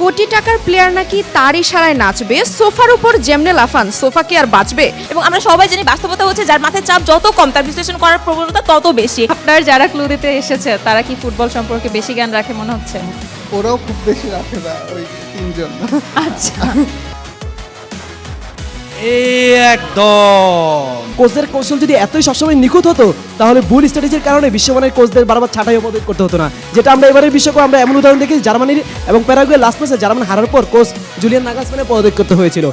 কোটি টাকার প্লেয়ার নাকি তার ইশারায় নাচবে, সোফার উপর যেমনে লাফান সোফা কি আর বাঁচবে? এবং আমরা সবাই জানি বাস্তবতা হচ্ছে যার মাথায় চাপ যত কম তার বিশ্লেষণ করার প্রবণতা তত বেশি। আপনার যারা ক্লু দিতে এসেছে তারা কি ফুটবল সম্পর্কে বেশি জ্ঞান রাখে মনে হচ্ছে? ওরাও খুব বেশি রাখে না, ওই তিনজন। আচ্ছা, একদম কোচদের কৌশল যদি এতই সবসময় নিখুঁত হতো তাহলে ভুল স্ট্র্যাটেজির কারণে বিশ্বমানের কোচদের বারবার ছাঁটাই অপদে করতে হতো না, যেটা আমরা এবারের বিশ্বকাপে আমরা এমন উদাহরণ দেখি জার্মানির এবং প্যারাগুয়ে লাস্ট ম্যাচে জার্মানি হারার পর কোচ জুলিয়ান নাগালসম্যানের পদত্যাগ করতে হয়েছিল।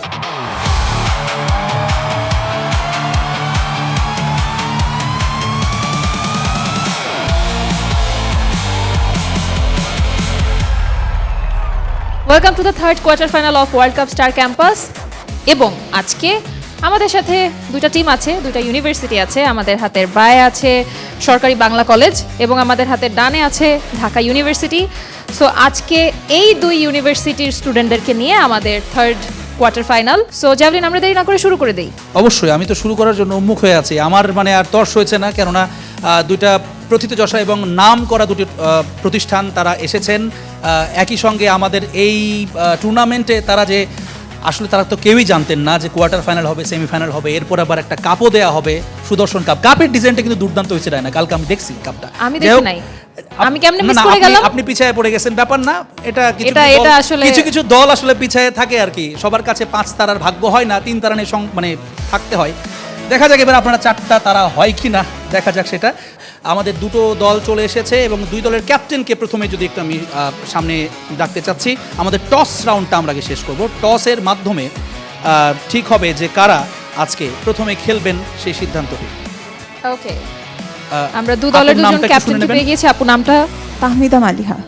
Welcome to the third quarter final of world cup star campus. এবং আজকে আমাদের সাথে দুইটা টিম আছে, দুইটা ইউনিভার্সিটি আছে। আমাদের হাতের বায়ে আছে সরকারি বাংলা কলেজ এবং আমাদের হাতের ডানে আছে ঢাকা ইউনিভার্সিটি। সো আজকে এই দুই ইউনিভার্সিটির স্টুডেন্টদেরকে নিয়ে আমাদের third quarter final. So javelin, আমরা দেরি না করে শুরু করে দিই। অবশ্যই, আমি তো শুরু করার জন্য উন্মুখ হয়ে আছি। আমার মানে আর তর্স হয়েছে না, কেননা দুইটা প্রথিতযশা এবং নাম করা দুটি প্রতিষ্ঠান তারা এসেছেন একই সঙ্গে আমাদের এই টুর্নামেন্টে। তারা যে আসলে তারা তো কেউই জানতেন না যে কোয়ার্টার ফাইনাল হবে, সেমিফাইনাল হবে, এরপর আবার একটা কাপও দেওয়া হবে, সুদর্শন কাপ। কাপের ডিজাইনটা কিন্তু দুর্দান্ত হয়েছে না, কালকে আমি দেখছি কাপটা। আমি দেখি নাই, আমি কেমনে মিস করে গেলাম? আপনি পিছায় পড়ে গেছেন, ব্যাপার না। এটা আসলে কিছু কিছু দল আসলে পিছায় থাকে আর কি। সবার কাছে 5 তারার ভাগ্য হয় না, 3 তারা মানে থাকতে হয়। দেখা যাক এবার আপনারা 4টা তারা হয় কি না, দেখা যাক সেটা। আমাদের দুটো দল চলে এসেছে এবং দুই দলের ক্যাপ্টেনকে প্রথমে যদি একটু আমি সামনে ডাকতে চাচ্ছি। আমাদের টস রাউন্ডটা আমরা আগে শেষ করব। টসের মাধ্যমে ঠিক হবে যে কারা আজকে প্রথমে খেলবেন সেই সিদ্ধান্তটি। ওকে, আমরা দু দলের দুজন ক্যাপ্টেন পেয়ে গেছি। আপু নামটা? তাহমিদা মালিহা,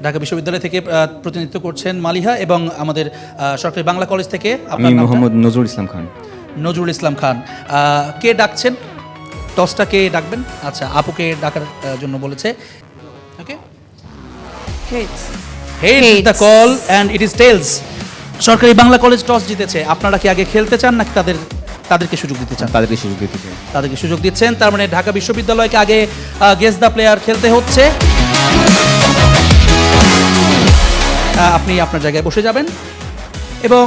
ঢাকা বিশ্ববিদ্যালয় থেকে প্রতিনিধিত্ব করছেন মালিহা, এবং আমাদের সরকারি বাংলা কলেজ থেকে আমি মোহাম্মদ নজরুল ইসলাম খান। নজরুল ইসলাম খান। কে ডাকছেন? টসটা কে ডাকবেন? আচ্ছা, আপুকে ডাকার জন্য বলেছে। Okay, heads is the call and it is tails. সরকারি বাংলা কলেজ টস জিতেছে। আপনারা কি আগে খেলতে চান নাকি তাদেরকে সুযোগ দিতে চান? তাদেরকে সুযোগ দিতে চাই। তাদেরকে সুযোগ দিচ্ছেন, তার মানে ঢাকা বিশ্ববিদ্যালয়কে আগে গেস দ্য প্লেয়ার খেলতে হচ্ছে। আপনি আপনার জায়গায় বসে যাবেন এবং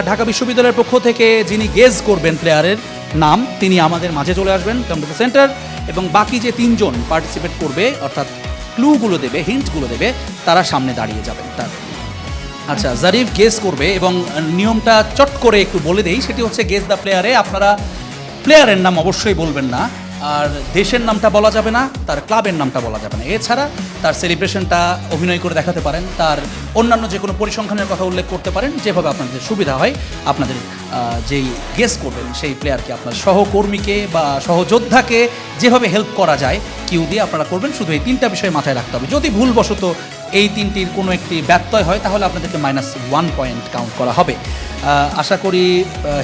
ঢাকা বিশ্ববিদ্যালয়ের পক্ষ থেকে যিনি গেস করবেন প্লেয়ারের নাম, তিনি আমাদের মাঝে চলে আসবেন কম্পিউটার সেন্টার। এবং বাকি যে 3 জন পার্টিসিপেট করবে, অর্থাৎ ক্লুগুলো দেবে, হিন্টগুলো দেবে, তারা সামনে দাঁড়িয়ে যাবেন। আচ্ছা, জারিফ গেস করবে এবং নিয়মটা চট করে একটু বলে দেই। সেটি হচ্ছে গেস দ্য প্লেয়ারে আপনারা প্লেয়ারের নাম অবশ্যই বলবেন না, আর দেশের নামটা বলা যাবে না, তার ক্লাবের নামটা বলা যাবে না। এছাড়া তার সেলিব্রেশনটা অভিনয় করে দেখাতে পারেন, তার অন্যান্য যে কোনো পরিসংখ্যানের কথা উল্লেখ করতে পারেন, যেভাবে আপনাদের সুবিধা হয়। আপনাদের যেই গেস করবেন সেই প্লেয়ারকে, আপনার সহকর্মীকে বা সহযোদ্ধাকে যেভাবে হেল্প করা যায় কিউ দিয়ে আপনারা করবেন। শুধু এই 3টা বিষয় মাথায় রাখতে হবে। যদি ভুলবশত এই 3টির কোনো একটি ব্যত্যয় হয় তাহলে আপনাদেরকে -1 পয়েন্ট কাউন্ট করা হবে। আশা করি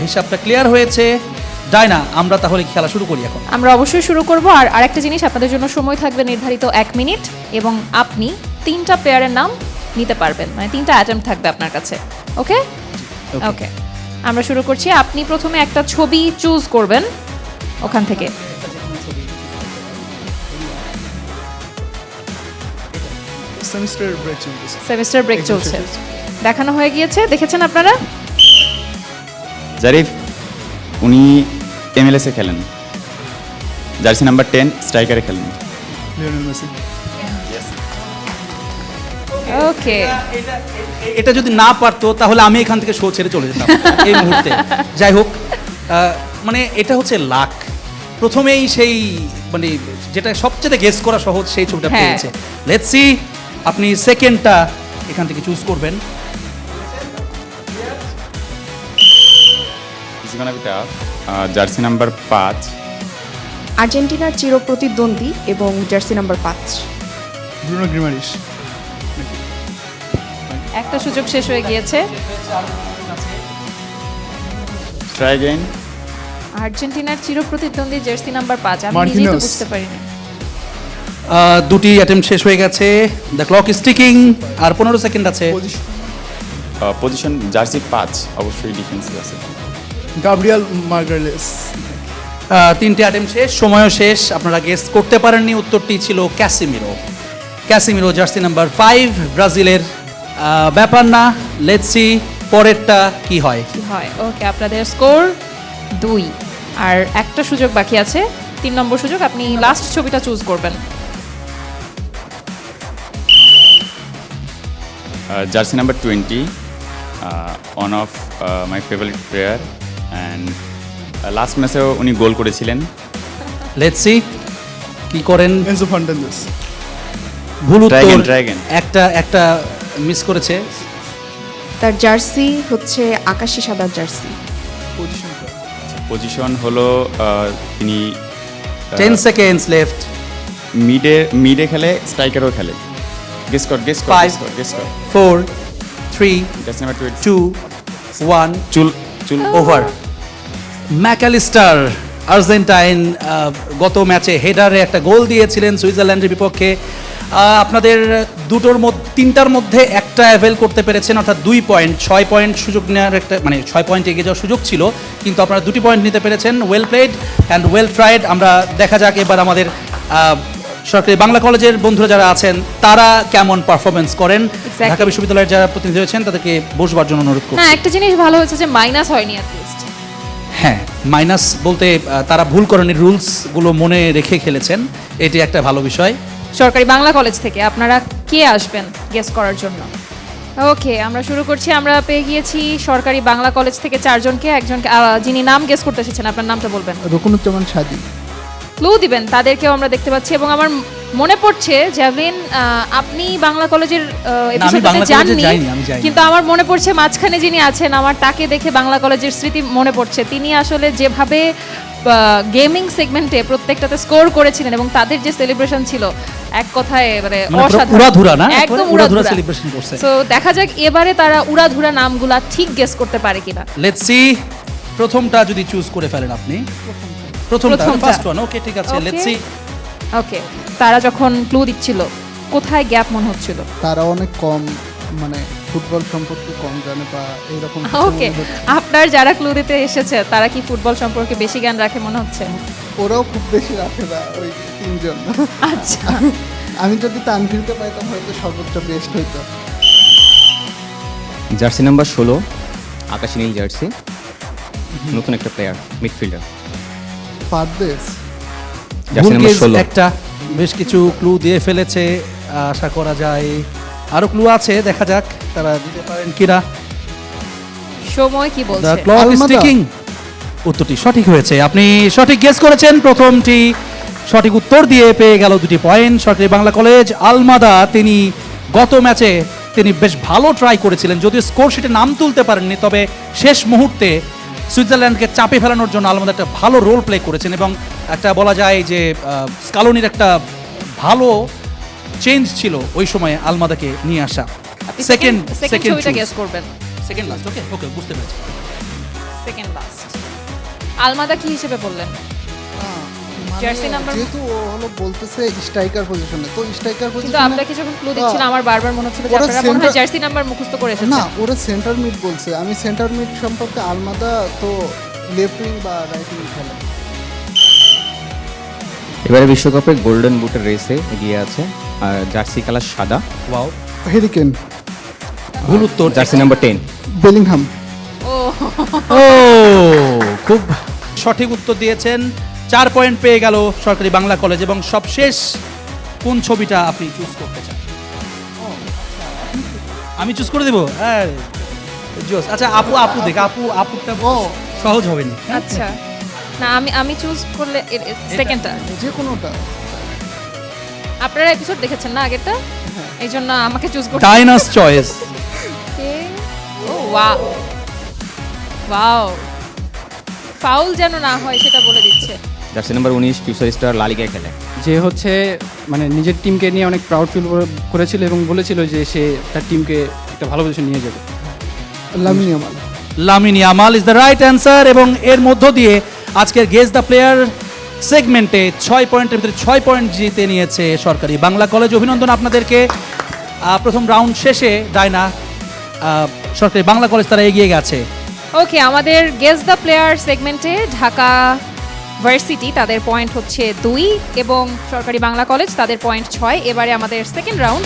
হিসাবটা ক্লিয়ার হয়েছে। ডায়না, আমরা তাহলে খেলা শুরু করি এখন। আমরা অবশ্যই শুরু করব। আর আরেকটা জিনিস, আপনাদের জন্য সময় থাকবে নির্ধারিত 1 মিনিট এবং আপনি 3টা প্লেয়ারের নাম নিতে পারবেন, মানে 3টা অ্যাটেম্প্ট থাকবে আপনার কাছে। ওকে ওকে, আমরা শুরু করছি। আপনি প্রথমে একটা ছবি চুজ করবেন ওখান থেকে। সেমিস্টার ব্রেক চলছে, দেখানো হয়ে গিয়েছে, দেখেছেন আপনারা? জারিফ, উনি MLS-এ খেলেন, জার্সি নাম্বার 10 স্ট্রাইকারে খেলেন। ওকে, এটা যদি না পারতো তাহলে আমি এখান থেকে শো ছেড়ে চলে যেতাম এই মুহূর্তে। যাই হোক, মানে এটা হচ্ছে লাক। প্রথমেই সেই মানে যেটা সবচেয়ে গেস করা সহজ সেই ছবিটা পেয়েছে। লেটস সি, আপনি সেকেন্ডটা এখান থেকে চুজ করবেন। জার্সি নাম্বার 5, আর্জেন্টিনার চিরপ্রতিদ্বন্দ্বী এবং জার্সি নাম্বার 5, ব্রুনো গ্রিমারিশ। একটা সুযোগ শেষ হয়ে গিয়েছে। Try again. আর্জেন্টিনার চিরপ্রতিদ্বন্দ্বী জার্সি নাম্বার 5, আমি নিজেই তো বুঝতে পারিনি। দুটি অ্যাটেম্প্ট শেষ হয়ে গেছে। দ্য ক্লক ইজ টিকিং, আর 15 সেকেন্ড আছে। পজিশন জার্সি 5, অবশ্যই ডিফেন্সিভ আছে। Gabriel Magalhaes. 3টে অ্যাটেম্প্ট শেষ, সময়ও শেষ। আপনারা গেস করতে পারেননি, উত্তরটি ছিল ক্যাসিমিরো। জার্সি নাম্বার 5, ব্রাজিলের ব্যাপার না, লেটস সি পরেরটা কি হয়। কি হয়? ওকে, আপনাদের স্কোর 2 আর একটা সুযোগ বাকি আছে, 3 নম্বর সুযোগ। আপনি লাস্ট ছবিটা চুজ করবেন। Jersey number 20, one of my favourite player, and last ম্যাচেও উনি গোল করেছিলেন। লেটস সি কি করেন। Enzo Fernandez. ভুল Try উত্তর, again, try again. একটা মিস করেছে। তার জার্সি হচ্ছে আকাশি সাদা জার্সি। পজিশন হলো তিনি 10 সেকেন্ডস লেফট। মিডে খেলে, স্ট্রাইকারও খেলে। গেস কর 5 4 3 জার্সি নাম্বার 20, 2 1 চুল ওভার। ম্যাকালিস্টার আর্জেন্টাইন গত ম্যাচে হেডারে একটা গোল দিয়েছিলেন সুইজারল্যান্ডের বিপক্ষে। আপনাদের তিনটার মধ্যে একটা অ্যাভেল করতে পেরেছেন, অর্থাৎ 2 পয়েন্ট। 6 পয়েন্ট সুযোগ নেওয়ার একটা, মানে 6 পয়েন্ট এগিয়ে যাওয়ার সুযোগ ছিল, কিন্তু আপনারা 2 পয়েন্ট নিতে পেরেছেন। Well played and well tried. আমরা দেখা যাক এবার আমাদের সরকারি বাংলা কলেজের বন্ধুরা যারা আছেন তারা কেমন পারফরমেন্স করেন। ঢাকা বিশ্ববিদ্যালয়ের যারা প্রতিনিধি হয়েছেন তাদেরকে বসবার জন্য অনুরোধ করছি। হ্যাঁ, একটা জিনিস ভালো হয়েছে যে মাইনাস হয়নি অ্যাট লিস্ট। হ্যাঁ, মাইনাস বলতে তারা ভুল করেনি, রুলসগুলো মনে রেখে খেলেছেন, এটি একটা ভালো বিষয়। সরকারি বাংলা কলেজ থেকে আপনারা কে আসবেন গেস করার জন্য? ওকে, আমরা শুরু করছি। আমরা পেয়ে গিয়েছি সরকারি বাংলা কলেজ থেকে 4 জনকে। একজনকে যিনি নাম গেস করতে এসেছেন, আপনার নামটা বলবেন। রুকনুজ্জামান সাদি। ক্লু দিবেন, তাদেরকেও আমরা দেখতে পাচ্ছি। এবং আমার মনে পড়ছে জ্যাভলিন, আপনি বাংলা কলেজের এপিসোডে বাংলা কলেজে যাননি, যাইনি, আমি যাইনি। কিন্তু আমার মনে পড়ছে মাঝখানে যিনি আছেন, আমার তাকে দেখে বাংলা কলেজের স্মৃতি মনে পড়ছে। তিনি আসলে যেভাবে গেমিং সেগমেন্টে প্রত্যেকটাতে স্কোর করেছিলেন এবং তাদের যে সেলিব্রেশন ছিল, এক কথায় মানে অসাধারণ, উড়াধুরা না, একদম উড়াধুরা সেলিব্রেশন করছে। সো দেখা যাক এবারে তারা উড়াধুরা নামগুলা ঠিক গেস করতে পারে কিনা। লেটস সি প্রথমটা যদি চুজ করে ফেলেন আপনি। প্রথমটা ফার্স্ট ওয়ান। ওকে, ঠিক আছে, লেটস সি। ওকে, তারা যখন ক্লু দিচ্ছিল কোথায় গ্যাপ মনে হচ্ছিল? তারা অনেক কম, মানে ফুটবল সম্পর্কে কম জানে বা এইরকম। ওকে, আপনার যারা ক্লু দিতে এসেছে তারা কি ফুটবল সম্পর্কে বেশি জ্ঞান রাখে মনে হচ্ছে? ওরাও খুব বেশি রাখে না, ওই 3 জন। আচ্ছা, আমি যদি তানভীরকে পাইতাম হয়তো সর্বোচ্চ বেস্ট হইতো। জার্সি নাম্বার 16, আকাশী নীল জার্সি, নতুন একটা player, midfielder. Paredes. Jersey number 16। একটা বেশ কিছু ক্লু দিয়ে ফেলেছে, আশা করা যায় আরো ক্লু আছে, দেখা যাক তারা দিতে পারেন কিনা। সময় কি দ্য বলছে? Clock is আলমাদা। টিকিং। উত্তরটি সঠিক হয়েছে, আপনি সঠিক গেস করেছেন। প্রথমটি সঠিক উত্তর দিয়ে পেয়ে গেল 2 পয়েন্ট সরকারি বাংলা কলেজ। আলমাদা, তিনি গত ম্যাচে তিনি বেশ ভালো ট্রাই করেছিলেন, যদিও স্কোর শিটে নাম তুলতে পারেননি, তবে শেষ মুহূর্তে সুইজারল্যান্ডকে চাপে ফেলানোর জন্য আলমাদা একটা ভালো রোল প্লে করেছেন এবং একটা বলা যায় যে স্কালোনির একটা ভালো চেঞ্জ ছিল ওই সময়ে আলমাদাকে নিয়ে আসা। সেকেন্ড ছবিটা গেস করবেন। Second last. ওকে ওকে, বুঝতে পেরেছি। Second last. আলমাদা কি হিসেবে বললেন? জার্সি নাম্বার, যেহেতু ও হলো বলতেছে স্ট্রাইকার পজিশনে, তো স্ট্রাইকার কিন্তু পজিশনে আপনাকে যখন ক্লু দিচ্ছিল আমার বারবার মনে হচ্ছিল যে ওরা আপনারা মনে হয় center- জার্সি নাম্বার মুখস্থ করে এসেছেন। না, ওরা সেন্টার মিড বলছে। আমি সেন্টার মিড সম্পর্কে, আলমাদা তো লেফট উইং বা রাইট উইং খেলে। এবারে বিশ্বকাপে গোল্ডেন বুটের রেসে এগিয়ে আছে, আর জার্সি কালার সাদা। Wow, hurricane. ভুল উত্তর। Jersey number 10। বেলিংহাম। ও, ও, খুব সঠিক উত্তর দিয়েছেন। 4 পয়েন্ট পেয়ে গেল সরকারি বাংলা কলেজ। এবং সবশেষ কোন ছবিটা আপনি চুজ করতে চান? আমি চুজ করে দেব। হ্যাঁ, জোস। আচ্ছা, আপু দেখ, আপুটা সহজ হবে না। আচ্ছা, না আমি চুজ করলে সেকেন্ডটা। যে কোনোটা। আপনারা এপিসোড দেখেছেন না আগেরটা, এই জন্য আমাকে চুজ করতে। ডাইনাস চয়েস। ও ওয়াও, ওয়াও, ফাউল যেন না হয় সেটা বলে দিচ্ছে। জার্সি নাম্বার 19, ফিউচার স্টার, লা লিগায় খেলে। যে হচ্ছে মানে নিজের টিমকে নিয়ে অনেক প্রাউড ফিল করেছিল এবং বলেছিল যে সে তার টিমকে একটা ভালো পজিশন নিয়ে যাবে। Lamine Yamal. Lamine Yamal is the right answer. এবং এর মধ্য দিয়ে আজকের গেস দ্য প্লেয়ার সেগমেন্টে 6 পয়েন্টের ভিতরে 6 পয়েন্ট জিতে নিয়েছে সরকারি বাংলা কলেজ। অভিনন্দন আপনাদেরকে। প্রথম রাউন্ড শেষে ডায়না সরকারি বাংলা কলেজ তারা এগিয়ে গেছে। ওকে, আমাদের গেস দ্য প্লেয়ার সেগমেন্টে ঢাকা ভার্সিটি তাদের পয়েন্ট হচ্ছে 2 এবং সরকারি বাংলা কলেজ তাদের পয়েন্ট 6। এবারে আমাদের second round.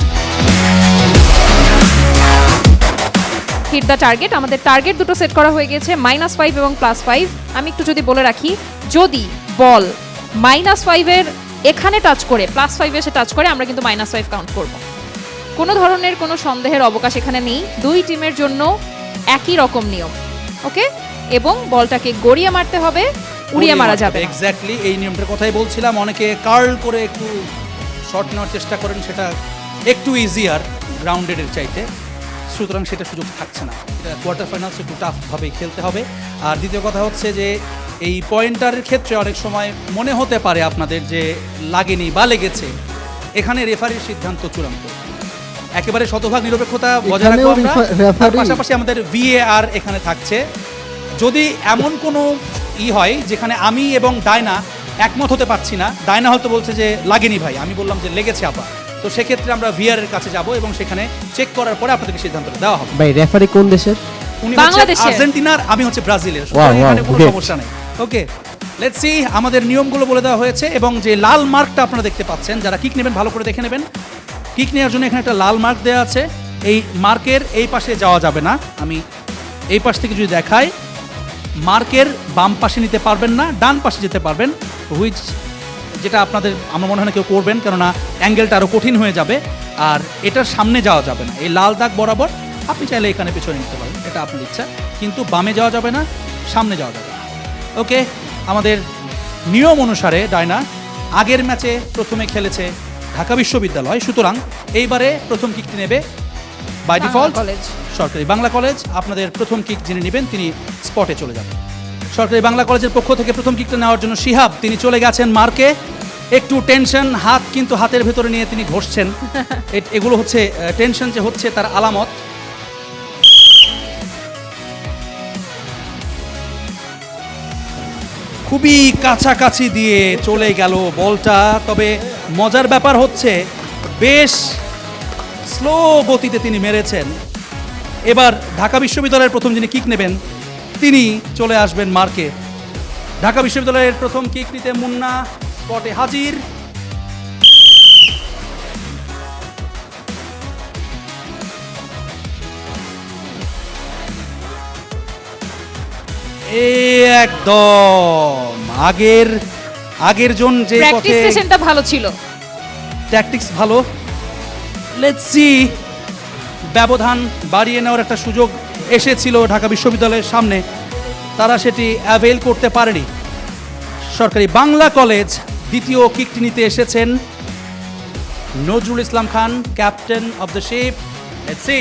Hit the target. আমাদের টার্গেট দুটো সেট করা হয়ে গেছে, -5 এবং +5। আমি একটু যদি বলে রাখি, যদি বল -5-এর এখানে টাচ করে +5 এসে টাচ করে, আমরা কিন্তু -5 কাউন্ট করব। কোনো ধরনের কোনো সন্দেহের অবকাশ এখানে নেই। দুই টিমের জন্য একই রকম নিয়ম, ওকে? এবং বলটাকে গড়িয়ে মারতে হবে, উড়িয়ে মারা যাবে না। এক্স্যাক্টলি এই নিয়মটার কথাই বলছিলাম। অনেকে কার্ল করে একটু শর্ট নেওয়ার চেষ্টা করেন, সেটা একটু ইজিয়ার গ্রাউন্ডেডের চাইতে, সুতরাং সেটা সুযোগ থাকছে না। এটা কোয়ার্টার ফাইনালস একটু টাফভাবেই খেলতে হবে। আর দ্বিতীয় কথা হচ্ছে যে এই পয়েন্টারের ক্ষেত্রে অনেক সময় মনে হতে পারে আপনাদের যে লাগেনি বা লেগেছে, এখানে রেফারির সিদ্ধান্ত চূড়ান্ত। একেবারে শতভাগ নিরপেক্ষতা বজায় রাখবো আমরা। তার পাশাপাশি আমাদের VAR এখানে থাকছে। যদি এমন কোনো হয় যেখানে আমি এবং ডায়না একমত হতে পারছি না, ডায়না হয়তো বলছে যে লাগেনি ভাই, আমি বললাম যে লেগেছে আপা, তো সেক্ষেত্রে আমরা VAR এর কাছে যাব এবং সেখানে চেক করার পরে আপনাদেরকে সিদ্ধান্তটা দেওয়া হবে। ভাই রেফারি কোন দেশের? উনি হচ্ছে বাংলাদেশের। আর্জেন্টিনার, আমি হচ্ছে ব্রাজিলের। Wow, এখানে কোনো great. সমস্যা নেই। ওকে, লেটস সি। আমাদের নিয়মগুলো বলে দেওয়া হয়েছে এবং যে লাল মার্কটা আপনারা দেখতে পাচ্ছেন, যারা কিক নেবেন ভালো করে দেখে নেবেন। কিক নেওয়ার জন্য এখানে একটা লাল মার্ক দেওয়া আছে। এই মার্কের এই পাশে যাওয়া যাবে না। আমি এই পাশ থেকে যদি দেখাই, মার্কের বাম পাশে নিতে পারবেন না, ডান পাশে যেতে পারবেন, হুইচ যেটা আপনাদের আমার মনে হয় না কেউ করবেন, কেননা অ্যাঙ্গেলটা আরও কঠিন হয়ে যাবে। আর এটার সামনে যাওয়া যাবে না, এই লাল দাগ বরাবর। আপনি চাইলে এখানে পেছনে নিতে পারেন, এটা আপনার ইচ্ছা, কিন্তু বামে যাওয়া যাবে না, সামনে যাওয়া যাবে না। ওকে, আমাদের নিয়ম অনুসারে ডায়না আগের ম্যাচে প্রথমে খেলেছে ঢাকা বিশ্ববিদ্যালয়, সুতরাং এইবারে প্রথম কিকটি নেবে বাই ডিফল্ট কলেজ। সরকারি বাংলা কলেজ। আপনাদের প্রথম কিক যিনি নেবেন তিনি স্পটে চলে যাবেন। সরকারি বাংলা কলেজের পক্ষ থেকে প্রথম কিকটা নেওয়ার জন্য শিহাব, তিনি চলে গেছেন মার্কে। একটু টেনশন, হাত কিন্তু হাতের ভেতরে নিয়ে তিনি ঘষছেন। এগুলো হচ্ছে টেনশন যে হচ্ছে তার আলামত। খুবই কাছাকাছি দিয়ে চলে গেল বলটা, তবে মজার ব্যাপার হচ্ছে বেশ স্লো গতিতে তিনি মেরেছেন। এবার ঢাকা বিশ্ববিদ্যালয়ের প্রথম যিনি কিক নেবেন তিনি চলে আসবেন মার্কে। ঢাকা বিশ্ববিদ্যালয়ের প্রথম কিক নিতে মুন্না স্পটে হাজির। একদম আগের জন যে প্র্যাকটিস সেশনটা ভালো ছিল, ট্যাকটিক্স ভালো। Let's see. ব্যবধান বাড়িয়ে নেওয়ার একটা সুযোগ এসেছিল ঢাকা বিশ্ববিদ্যালয়ের সামনে, তারা সেটি অ্যাভেল করতে পারেনি। সরকারি বাংলা কলেজ দ্বিতীয় কিকটি নিতে এসেছেন Nazrul Islam Khan, captain of the ship. Let's see.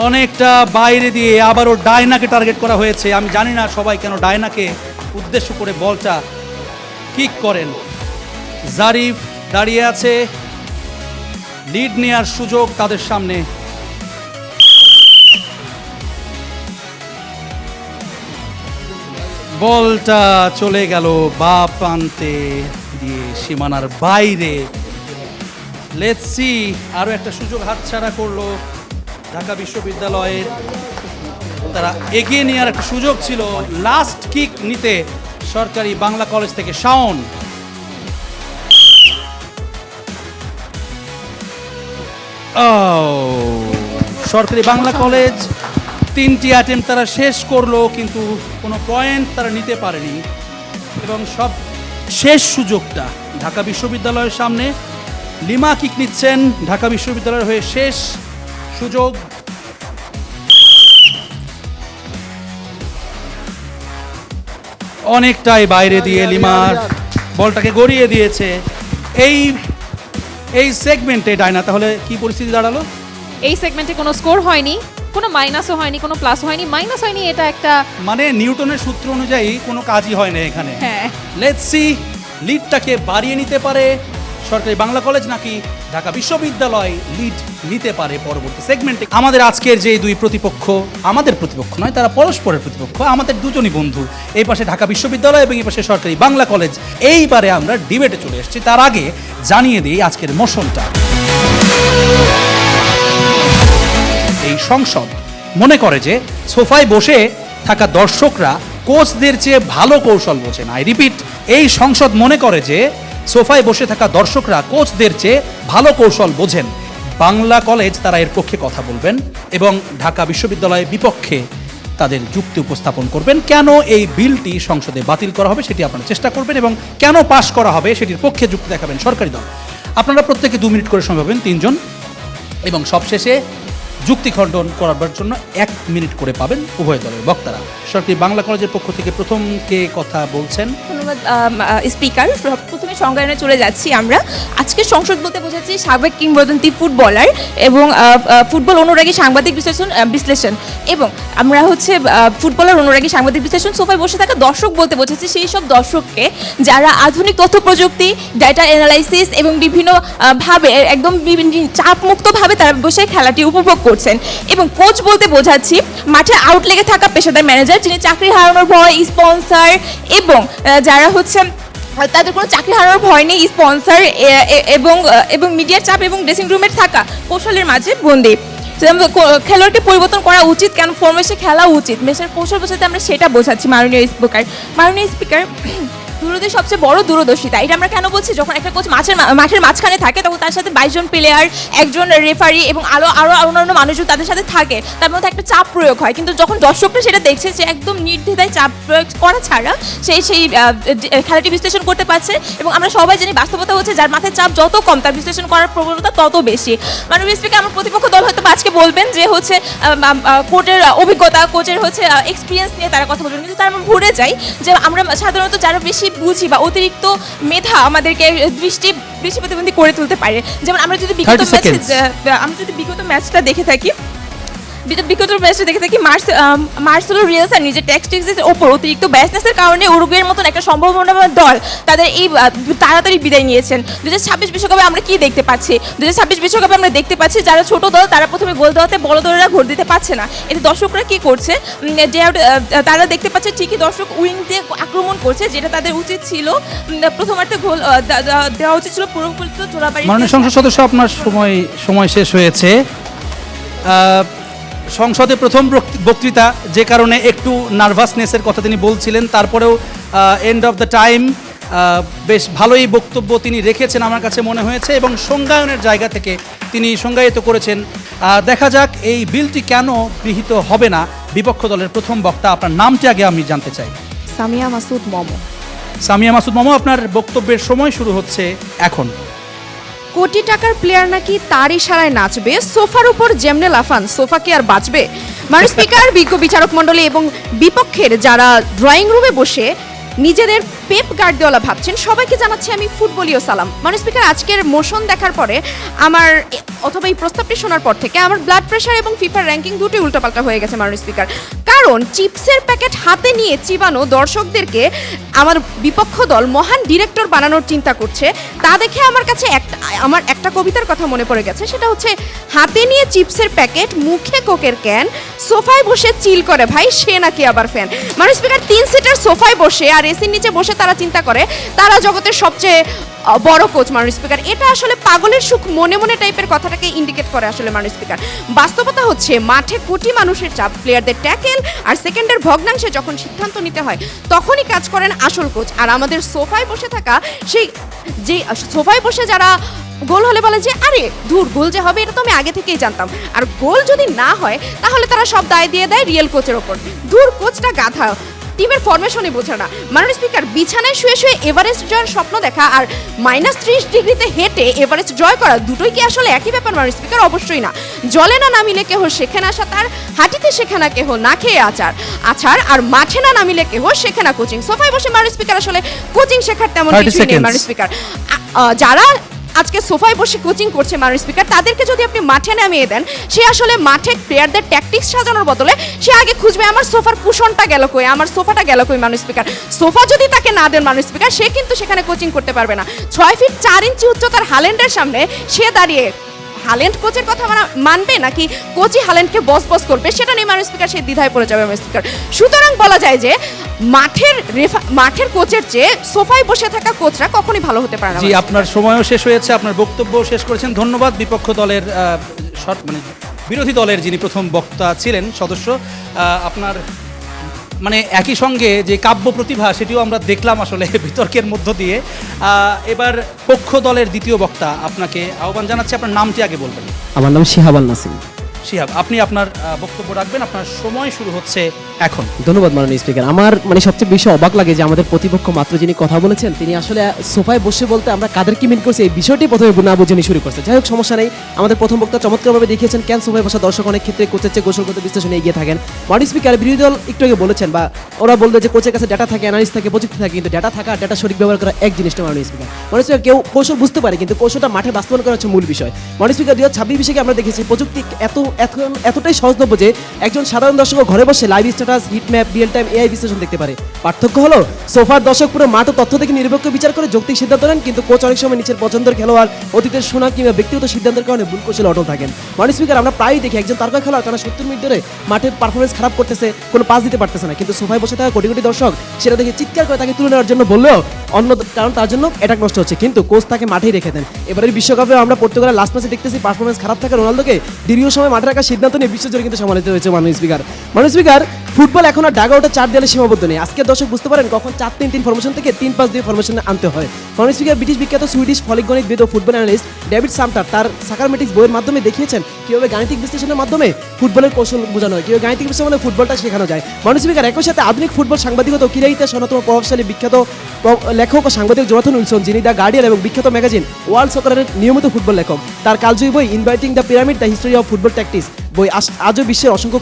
অনেকটা বাইরে দিয়ে আবারও ডায়নাকে টার্গেট করা হয়েছে। আমি জানি না সবাই কেন ডায়নাকে উদ্দেশ্য করে বলটা কিক করেন। জারিফ দাঁড়িয়ে আছে, লিড নেওয়ার সুযোগ তাদের সামনে। বলটা চলে গেল বা প্রান্তে দিয়ে সীমানার বাইরে। Let's see. আরও একটা সুযোগ হাতছাড়া করলো ঢাকা বিশ্ববিদ্যালয়ের। তারা এগিয়ে নেওয়ার একটা সুযোগ ছিল লাস্ট কিক নিতে সরকারি বাংলা কলেজ থেকে শাওন। সরকারি বাংলা কলেজ 3টি অ্যাটেম্প তারা শেষ করলো, কিন্তু কোনো পয়েন্ট তারা নিতে পারেনি। এবং সব শেষ সুযোগটা ঢাকা বিশ্ববিদ্যালয়ের সামনে। লিমা কিক নিচ্ছেন ঢাকা বিশ্ববিদ্যালয়ের হয়ে, শেষ সুযোগ। অনেকটাই বাইরে দিয়ে লিমার বলটাকে গড়িয়ে দিয়েছে। এই সেগমেন্টে ডায়না তাহলে কি পরিস্থিতি দাঁড়ালো? এই সেগমেন্টে কোনো স্কোর হয়নি, কোনো মাইনাসও হয়নি, কোনো প্লাস হয়নি। মাইনাস হয়নি, এটা একটা মানে নিউটনের সূত্র অনুযায়ী কোনো কাজই হয় না এখানে। হ্যাঁ। Let's see. লিডটাকে বাড়িয়ে নিতে পারে সরকারি বাংলা কলেজ নাকি ঢাকা বিশ্ববিদ্যালয় লিড নিতে পারে পরবর্তী সেগমেন্টে। আমাদের আজকের যে দুই প্রতিপক্ষ, আমাদের প্রতিপক্ষ নয়, তারা পরস্পরের প্রতিপক্ষ, আমাদের দুজনই বন্ধু। এই পাশে ঢাকা বিশ্ববিদ্যালয় এবং এই পাশে সরকারি বাংলা কলেজ। এইবারে আমরা ডিবেটে চলে এসেছি। তার আগে জানিয়ে দিই আজকের মোশনটা। এই সংসদ মনে করে যে সোফায় বসে থাকা দর্শকরা কোচদের চেয়ে ভালো কৌশল বোঝেন। আই রিপিট, এই সংসদ মনে করে যে সোফায় বসে থাকা দর্শকরা কোচদের চেয়ে ভালো কৌশল বোঝেন। বাংলা কলেজ তারা এর পক্ষে কথা বলবেন এবং ঢাকা বিশ্ববিদ্যালয়ের বিপক্ষে তাদের যুক্তি উপস্থাপন করবেন। কেন এই বিলটি সংসদে বাতিল করা হবে সেটি আপনারা চেষ্টা করবেন এবং কেন পাশ করা হবে সেটির পক্ষে যুক্তি দেখাবেন সরকারি দল। আপনারা প্রত্যেকে 2 মিনিট করে সময় পাবেন 3 জন, এবং সবশেষে যুক্তি খণ্ডন করার জন্য 1 মিনিট করে পাবেন উভয় দলের বক্তারা। সরকারি বাংলা কলেজের পক্ষ থেকে প্রথম কে কথা বলছেন? ধন্যবাদ স্পিকার। প্রথমে সংজ্ঞায়নে চলে যাচ্ছি আমরা। আজকে সংসদ বলতে বোঝাচ্ছি সাবেক কিংবদন্তি ফুটবলার এবং ফুটবল অনুরাগী সাংবাদিক বিশ্লেষণ এবং আমরা হচ্ছে ফুটবলার অনুরাগী সাংবাদিক বিশ্লেষণ সোফায় বসে থাকা দর্শক বলতে বোঝাচ্ছি সেই সব দর্শককে যারা আধুনিক তথ্য প্রযুক্তি, ডাটা অ্যানালাইসিস এবং বিভিন্ন ভাবে একদম চাপমুক্তভাবে তারা বসে খেলাটি উপভোগ করছেন। এবং কোচ বলতে বোঝাচ্ছি মাঠে আউটলেগে থাকা পেশাদার ম্যানেজার যিনি চাকরি হারানোর ভয়, স্পন্সর এবং যারা হচ্ছে তাদের কোনো চাকরি হারানোর ভয় নেই, স্পন্সর এবং মিডিয়ার চাপ এবং ড্রেসিং রুমের থাকা কৌশলের মাঝে বন্দী। খেলোয়াড়কে পরিবর্তন করা উচিত, কেন ফরমেশে খেলা উচিত, মেশার কৌশল বোঝাতে আমরা সেটা বোঝাচ্ছি। মাননীয় স্পিকার দূরদের সবচেয়ে বড় দূরদর্শিতা, এটা আমরা কেন বলছি? যখন একটা কোচ মাঠের মাঝখানে থাকে তখন তার সাথে 22 জন প্লেয়ার, একজন রেফারি এবং আরও অন্যান্য মানুষজন তাদের সাথে থাকে, তার মধ্যে একটা চাপ প্রয়োগ হয়। কিন্তু যখন দর্শকরা সেটা দেখছে যে একদম নির্দ্বিধায় চাপ প্রয়োগ করা ছাড়া সেই খেলাটি বিশ্লেষণ করতে পারছে। এবং আমরা সবাই জানি বাস্তবতা হচ্ছে যার মাথায় চাপ যত কম তার বিশ্লেষণ করার প্রবণতা তত বেশি। মাননীয় স্পিকার, আমার প্রতিপক্ষ দল হয়তো আজকে বলবেন যে হচ্ছে কোচের অভিজ্ঞতা, কোচের হচ্ছে এক্সপিরিয়েন্স নিয়ে তারা কথা বলবেন, কিন্তু তার আমরা ভুলে যাই যে আমরা সাধারণত যারা বেশি বুঝি বা অতিরিক্ত মেধা আমাদেরকে দৃষ্টি প্রতিবন্ধী করে তুলতে পারে। যেমন আমরা যদি বিগত ম্যাচটা দেখে থাকি মার্সেলো রিয়ালস আর নিজের ট্যাকটিক্সের ওপর অতিরিক্ত ব্যাসনেসের কারণে উরুগুয়ের মতন একটা সম্ভাবনাময় দল তাদের এই তাড়াতাড়ি বিদায় নিয়েছেন। 2026 বিশ্বকাপে আমরা কি দেখতে পাচ্ছি? 2026 বিশ্বকাপে আমরা দেখতে পাচ্ছি যারা ছোট দল তারা প্রথমে গোল দেওয়াতে বড় দলেরা ঘোর দিতে পারছে না। এতে দর্শকরা কি করছে? তারা দেখতে পাচ্ছে ঠিকই দর্শক উইং দিয়ে আক্রমণ করছে, যেটা তাদের উচিত ছিল প্রথমার্ধে গোল দেওয়া উচিত ছিল পুরোপুরি জোড়াবাড়ি। মাননীয় সংসদ সদস্য, আপনার সময় শেষ হয়েছে। সংসদে প্রথম বক্তৃতা, যে কারণে একটু নার্ভাসনেসের কথা তিনি বলছিলেন, তারপরেও এন্ড অফ দ্য টাইম বেশ ভালোই বক্তব্য তিনি রেখেছেন আমার কাছে মনে হয়েছে, এবং সংজ্ঞায়নের জায়গা থেকে তিনি সংজ্ঞায়িত করেছেন। দেখা যাক এই বিলটি কেন গৃহীত হবে না। বিপক্ষ দলের প্রথম বক্তা, আপনার নামটি আগে আমি জানতে চাই। সামিয়া মাসুদ মমো। সামিয়া মাসুদ মমো, আপনার বক্তব্যের সময় শুরু হচ্ছে এখন। কোটি টাকার প্লেয়ার নাকি তার ইশারায় নাচবে, সোফার উপর যেমনে লাফান, সোফা কি আর বাঁচবে? মাননীয় স্পিকার, বিজ্ঞ বিচারক মণ্ডলী এবং বিপক্ষের যারা ড্রয়িং রুমে বসে নিজেদের পেপ গার্দিওলা ভাবছেন, সবাইকে জানাচ্ছি আমি ফুটবলীয় সালাম। মাননীয় স্পিকার, আজকের মোশন দেখার পরে আমার অথবা এই প্রস্তাবটি শোনার পর থেকে আমার ব্লাড প্রেশার এবং ফিফার র্যাঙ্কিং দুটোই উল্টোপাল্টা হয়ে গেছে মাননীয় স্পিকার। কারণ চিপসের প্যাকেট হাতে নিয়ে চিবানো দর্শকদেরকে আমার বিপক্ষ দল মহান ডিরেক্টর বানানোর চিন্তা করছে, তা দেখে আমার কাছে আমার একটা কবিতার কথা মনে পড়ে গেছে। সেটা হচ্ছে, হাতে নিয়ে চিপসের প্যাকেট, মুখে কোকের ক্যান, সোফায় বসে চিল করে ভাই সে নাকি আবার ফ্যান। মাননীয় স্পিকার, 3 সিটার সোফায় বসে আর এসির নিচে বসে তারা চিন্তা করে তারা জগতের সবচেয়ে বড় কোচ। মাননীয় স্পিকার, এটা আসলে পাগলের সুখ মনে মনে টাইপের কথাটাকে ইন্ডিকেট করে আসলে মাননীয় স্পিকার। বাস্তবতা হচ্ছে মাঠে কোটি মানুষের চাপ, প্লেয়ারদের ট্যাকেল আর সেকেন্ডের ভগ্নাংশে যখন সিদ্ধান্ত নিতে হয় তখনই কাজ করেন আসল কোচ। আর আমাদের সোফায় বসে থাকা সেই যে সোফায় বসে যারা গোল হলে বলে যে আরে দূর, গোল যে হবে এটা তো আমি আগে থেকেই জানতাম, আর গোল যদি না হয় তাহলে তারা সব দায় দিয়ে দেয় রিয়েল কোচের ওপর। দূর, কোচটা গাধা, টিমের ফরমেশনই বোঝে না। মাননীয় স্পিকার, বিছানায় শুয়ে শুয়ে এভারেস্ট জয়ের স্বপ্ন দেখা আর -30 ডিগ্রিতে হেঁটে এভারেস্ট জয় করা দুটোই কি আসলে একই ব্যাপার? মাননীয় স্পিকার, অবশ্যই না। জলে না নামিলে কেহ শেখে না সাঁতার, হাঁটিতে শেখে না কেহ না খেয়ে আচার, আর মাঠে না নামিলে কেহ শেখে না কোচিং। সোফায় বসে মাননীয় স্পিকার আসলে কোচিং শেখার তেমন কিছুই নেই মাননীয় স্পিকার। যারা আজকে সোফায় বসে কোচিং করছে মাননীয় স্পিকার, তাদেরকে যদি আপনি মাঠে নামিয়ে দেন, সে আসলে মাঠে প্লেয়ারদের ট্যাকটিক্স সাজানোর বদলে সে আগে খুঁজবে আমার সোফার কুশনটা গেল কই, আমার সোফাটা গেল কই। মাননীয় স্পিকার, সোফা যদি তাকে না দেন মাননীয় স্পিকার, সে কিন্তু সেখানে কোচিং করতে পারবে না। 6 ফিট 4 ইঞ্চি উচ্চতার হাল্যান্ডের সামনে সে দাঁড়িয়ে হাল্যান্ড কোচের কথা মানবে নাকি কোচই হাল্যান্ডকে বস করবে, সেটা নিয়ে মাননীয় স্পিকার সে দ্বিধায় পড়ে যাবে মাননীয় স্পিকার। সুতরাং বলা যায় যে মাঠের কোচের চেয়ে সোফায় বসে থাকা কোচরা কখনোই ভালো হতে পারে না। জি, আপনার সময়ও শেষ হয়েছে, আপনার বক্তব্য শেষ করেছেন, ধন্যবাদ। বিপক্ষ দলের বিরোধী দলের যিনি প্রথম বক্তা ছিলেন সদস্য, আপনার মানে একই সঙ্গে যে কাব্য প্রতিভা সেটিও আমরা দেখলাম আসলে বিতর্কের মধ্য দিয়ে। এবার পক্ষ দলের দ্বিতীয় বক্তা, আপনাকে আহ্বান জানাচ্ছি, আপনার নামটি আগে বলবেন। আমার নাম শিহাব আল নাসিম। শিহাব, আপনি আপনার বক্তব্য রাখবেন, আপনার সময় শুরু হচ্ছে এখন। ধন্যবাদ মাননীয় স্পিকার। আমার সবচেয়ে বেশি অবাক লাগে যে আমাদের প্রতিপক্ষ মাত্র যিনি কথা বলেছেন তিনি আসলে সোফায় বসে বলতে আমরা কাদেরকে মিন করছি এই বিষয়টি প্রথমে না বুঝে শুরু করছে। যাই হোক, সমস্যা নেই। আমাদের প্রথম বক্তা চমৎকারভাবে দেখিয়েছেন কেন সোফায় বসা দর্শক অনেক ক্ষেত্রে কোচের চেয়ে কৌশলগত বিশ্লেষণে এগিয়ে থাকেন। মাননীয় স্পিকার, বিরোধী দল একটু আগে বলেছেন বা ওরা বলবে যে কোচের কাছে ডাটা থাকে, অ্যানালিস্ট থাকে, প্রযুক্তি থাকে, কিন্তু ডাটা থাকা ডাটা সঠিক ব্যবহার করা এক জিনিসটা। মাননীয় স্পিকার, কেউ কৌশল বুঝতে পারে কিন্তু কৌশলটা মাঠে বাস্তবায়ন করা হচ্ছে মূল বিষয়। মাননীয় স্পিকার, 2026 বিষয়কে আমরা দেখেছি প্রযুক্তি এতটাই সহজলভ্য যে একজন সাধারণ দর্শক ঘরে বসে live status, hit map, real time AI বিশ্লেষণ দেখতে পারে। পার্থক্য হলো সোফার দর্শক পুরো মাঠ ও তথ্য থেকে নিরপেক্ষ বিচার করে যৌক্তিক সিদ্ধান্ত নেন, কিন্তু কোচ অনেক সময় নিচের পছন্দের খেলোয়াড়, অতীতের শোনা কিংবা ব্যক্তিগত সিদ্ধান্তের কারণে ভুল কৌশলে অটল থাকেন। মাননীয় স্পিকার, আমরা প্রায়ই দেখি একজন তারকা খেলোয়াড় টানা 70 মিনিট ধরে মাঠের পারফরমেন্স খারাপ করতেছে, কোনো পাস দিতে পারতেছে না, কিন্তু সোফায় বসে থাকা কোটি কোটি দর্শক সেটা দেখে চিৎকার করে তাকে তুলে নেওয়ার জন্য বললেও অন্য কারণ তার জন্য অ্যাটাক নষ্ট হচ্ছে, কিন্তু কোচ তাকে মাঠেই রেখে দেন। এবারের বিশ্বকাপে আমরা পর্তুগালের লাস্ট ম্যাচে দেখতেছি পারফরমেন্স খারাপ থাকা রোনালদোকে দীর্ঘ সময় মাঠে রাখার সিদ্ধান্ত নিয়ে বিশ্বজুড়ে কিন্তু সমালোচিত হয়েছে। মাননীয় স্পিকার, ফুটবল এখন আর ডাগ আউটে 4 দেয়ালে সীমাবদ্ধ নেই। আজকের দর্শক বুঝতে পারেন কখন 4-3-3 ফরমেশন থেকে 3-5-2 ফরমেশনে আনতে হয়। মাননীয় স্পিকার, ব্রিটিশ বিখ্যাত সুইডিশ ফলিক গণিতবিদ ও ফুটবল অ্যানালিস্ট ডেভিড সামটার তার সাকারমেটিক্স বইয়ের মাধ্যমে দেখিয়েছেন কিভাবে গাণিতিক বিশ্লেষণের মাধ্যমে ফুটবলের কৌশল বোঝানো হয়, কিভাবে গাণিতিক বিশ্লেষণে ফুটবলটা শেখানো যায়। মাননীয় স্পিকার, একই সাথে আধুনিক ফুটবল সাংবাদিকতা ও ক্রীড়া ইতিহাসে অন্যতম প্রভাবশালী বিখ্যাত লেখক ও সাংবাদিক জোনাথন উইলসন, যিনি দ্য গার্ডিয়ান এবং বিখ্যাত ম্যাগাজিন ওয়ার্ল্ড সকারের নিয়মিত ফুটবল লেখক, তার কালজয়ী বই inviting the pyramid the history of football tactics বই আজও বিশ্বের অসংখ্য